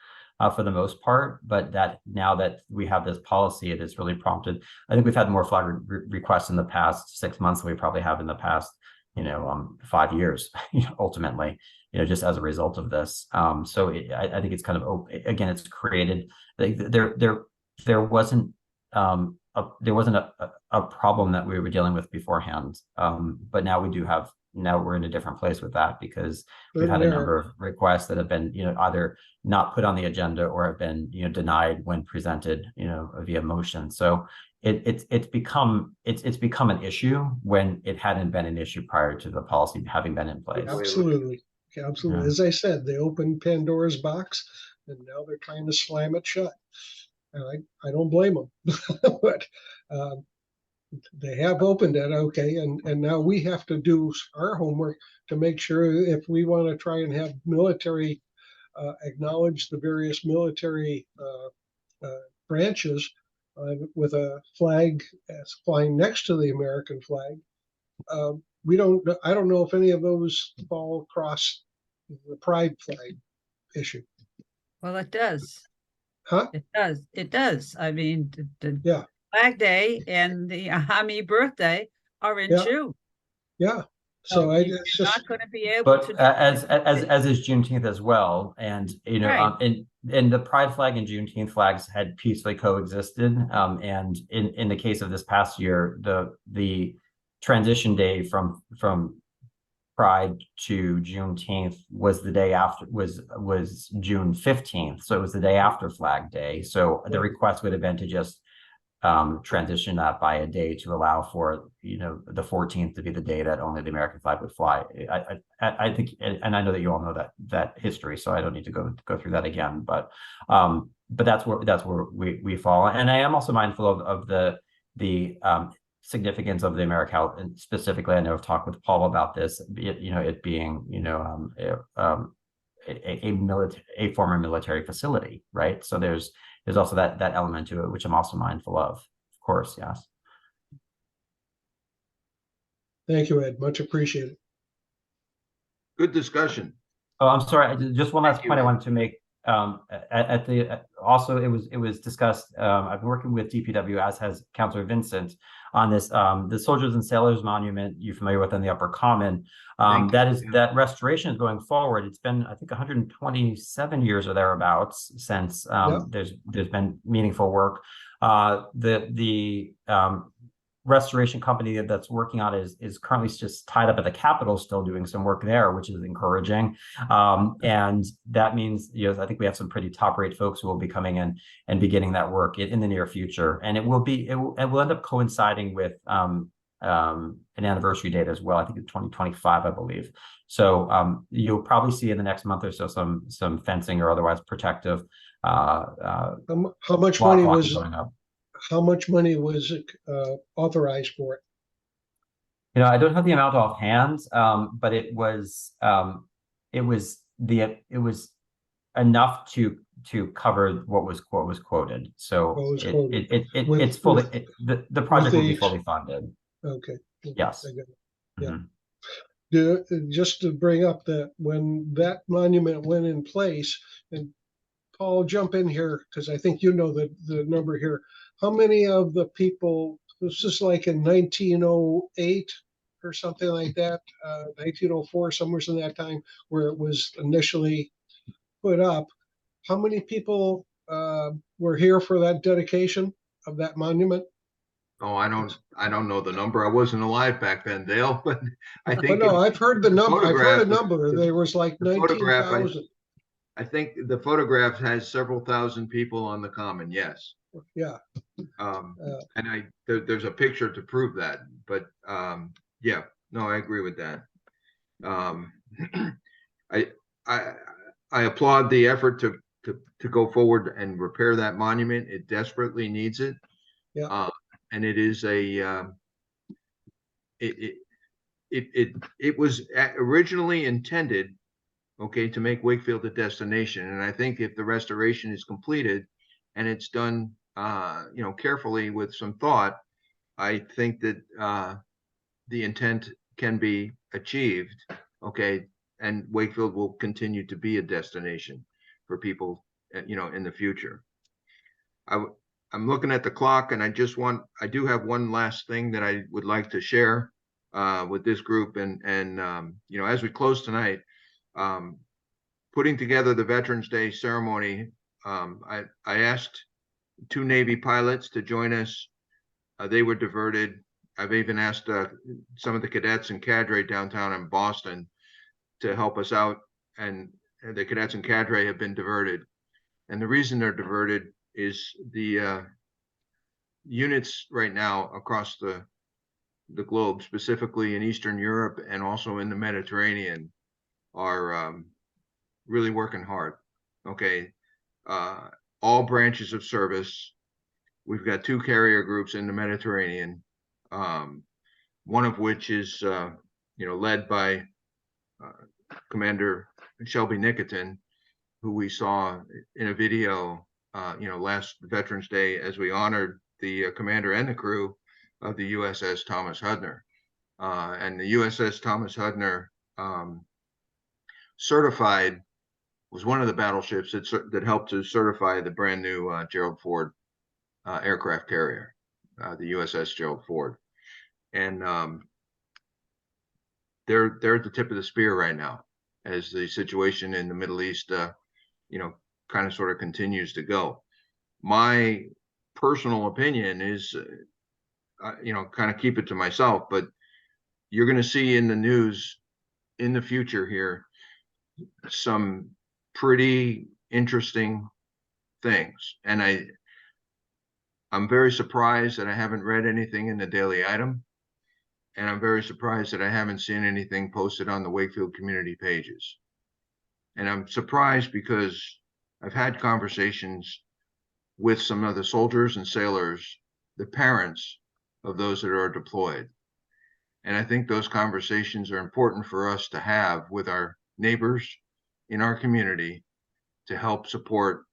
for the most part, but that now that we have this policy, it has really prompted. I think we've had more flag requests in the past 6 months than we probably have in the past, 5 years, ultimately, just as a result of this. So I think it's kind of, again, it's created, there wasn't a problem that we were dealing with beforehand. But now we're in a different place with that, because we've had a number of requests that have been, either not put on the agenda or have been, denied when presented, via motion. So it's become an issue when it hadn't been an issue prior to the policy having been in place. Absolutely. Absolutely. Yeah. As I said, they opened Pandora's box and now they're trying to slam it shut. And I don't blame them, but they have opened it. Okay. And now we have to do our homework to make sure if we want to try and have military acknowledge the various military branches with a flag flying next to the American flag. I don't know if any of those fall across the pride flag issue. Well, it does. Huh? It does. I mean, the Yeah. Flag Day and the Army birthday are in Yeah. June. Yeah. So So you're it's just, not going to be able But to. as is Juneteenth as well, and Right. and the Pride flag and Juneteenth flags had peacefully coexisted. And in the case of this past year, the transition day from Pride to Juneteenth was the day after, was June 15th, so it was the day after Flag Day. So the request would have been to just transition that by a day to allow for the 14th to be the day that only the American flag would fly. I think, and I know that you all know that history, so I don't need to go through that again. But that's where we fall. And I am also mindful of the significance of the American, and specifically, I know I've talked with Paul about this. It being a former military facility, right? So there's also that element to it, which I'm also mindful of course. Yes. thank you, Ed. Much appreciated. Good discussion. Oh, I'm sorry. Just one last Thank you, point I Ed. wanted to make. Also, it was discussed. I've been working with DPW, as has Councilor Vincent, on this. The Soldiers and Sailors Monument you're familiar with on the Upper Common. That restoration is going forward. It's been, I think, 127 years or thereabouts since there's been meaningful work. The restoration company that's working on it is currently just tied up at the Capitol, still doing some work there, which is encouraging. And that means, I think we have some pretty top rate folks who will be coming in and beginning that work in the near future. And it will end up coinciding with an anniversary date as well. I think it's 2025, I believe. So you'll probably see in the next month or so some fencing or otherwise protective How much money was going up. How much money was authorized for it? I don't have the amount offhand, but it was enough to cover what was quoted. So it's fully the project will be fully funded. Okay. Yes. Yeah. Just to bring up that when that monument went in place, and Paul, jump in here because I think you know the number here. How many of the people, this is like in 1908 or something like that, 1904, somewhere in that time where it was initially put up. How many people were here for that dedication of that monument? Oh, I don't know the number. I wasn't alive back then, Dale, but I think. No, I've heard the number. I've heard a number. The There was like 19,000. I think the photograph has several thousand people on the common. Yes. Yeah. And there's a picture to prove that, but yeah, no, I agree with that. I applaud the effort to go forward and repair that monument. It desperately needs it. Yeah. And it is it was originally intended, okay, to make Wakefield a destination. And I think if the restoration is completed and it's done, carefully with some thought, I think that the intent can be achieved, okay, and Wakefield will continue to be a destination for people in the future. I'm looking at the clock, and I do have one last thing that I would like to share with this group, and as we close tonight, putting together the Veterans Day ceremony, I asked 2 Navy pilots to join us. They were diverted. I've even asked some of the cadets and cadre downtown in Boston to help us out, and the cadets and cadre have been diverted. And the reason they're diverted is the units right now across the globe, specifically in Eastern Europe and also in the Mediterranean, are really working hard. Okay. All branches of service. We've got 2 carrier groups in the Mediterranean, one of which is, led by Commander Shelby Nikitin, who we saw in a video, last Veterans Day as we honored the commander and the crew of the USS Thomas Hudner. And the USS Thomas Hudner was one of the battleships that helped to certify the brand new Gerald Ford aircraft carrier, the USS Gerald Ford. And they're at the tip of the spear right now as the situation in the Middle East, kind of sort of continues to go. My personal opinion is, kind of keep it to myself, but you're going to see in the news in the future here some pretty interesting things. And I'm very surprised that I haven't read anything in the Daily Item. And I'm very surprised that I haven't seen anything posted on the Wakefield community pages. And I'm surprised because I've had conversations with some of the soldiers and sailors, the parents of those that are deployed. And I think those conversations are important for us to have with our neighbors in our community to help support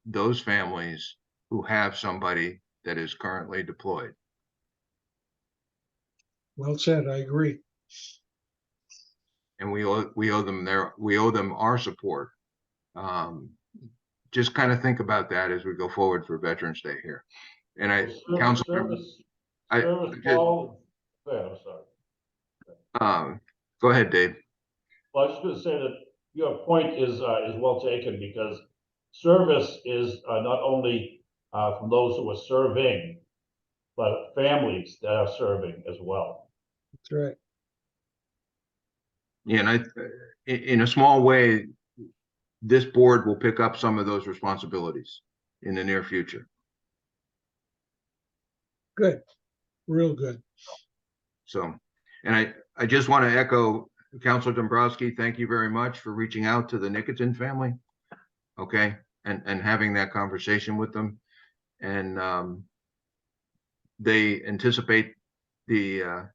those families who have somebody that is currently deployed. Well said. I agree. And we owe them our support. Just kind of think about that as we go forward for Veterans Day here. And Council, Service, I Paul, go ahead, I'm sorry. Go ahead, Dave. Well, I was just going to say that your point is well taken, because service is not only from those who are serving, but families that are serving as well. That's right. Yeah, and in a small way, this board will pick up some of those responsibilities in the near future. Good. Real good. So, and I just want to echo Councilor Dombrowski. Thank you very much for reaching out to the Nikitin family. Okay. And having that conversation with them. And they anticipate the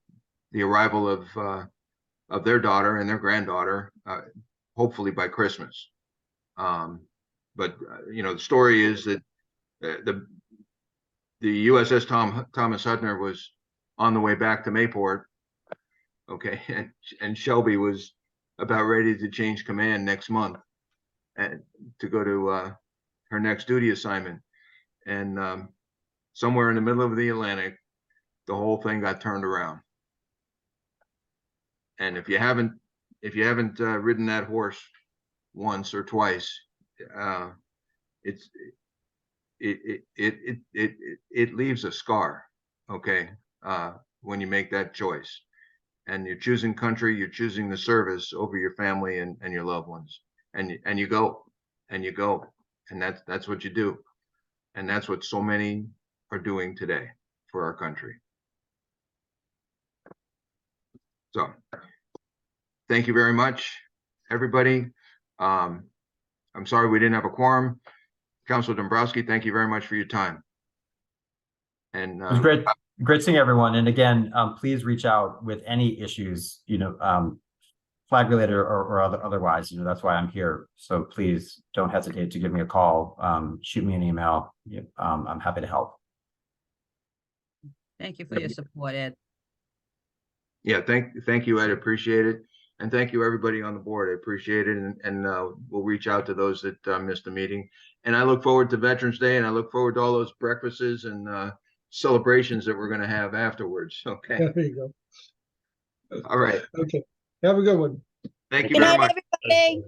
arrival of their daughter and their granddaughter, hopefully by Christmas. But the story is that the USS Thomas Hudner was on the way back to Mayport. Okay. And Shelby was about ready to change command next month and to go to her next duty assignment. And somewhere in the middle of the Atlantic, the whole thing got turned around. And if you haven't ridden that horse once or twice, it leaves a scar. Okay. When you make that choice, and you're choosing country, you're choosing the service over your family and your loved ones, and you go, and that's what you do. And that's what so many are doing today for our country. So thank you very much, everybody. I'm sorry we didn't have a quorum. Councilor Dombrowski, thank you very much for your time. And it was great seeing everyone. And again, please reach out with any issues, flag related or otherwise. That's why I'm here. So please don't hesitate to give me a call, shoot me an email. I'm happy to help. Thank you for your support, Ed. Yeah, thank you, Ed. Appreciate it. And thank you, everybody on the board. I appreciate it. And we'll reach out to those that missed the meeting. And I look forward to Veterans Day, and I look forward to all those breakfasts and celebrations that we're going to have afterwards. Okay. There you go. All right. Okay. Have a good one. Thank you Good very night, much. everybody.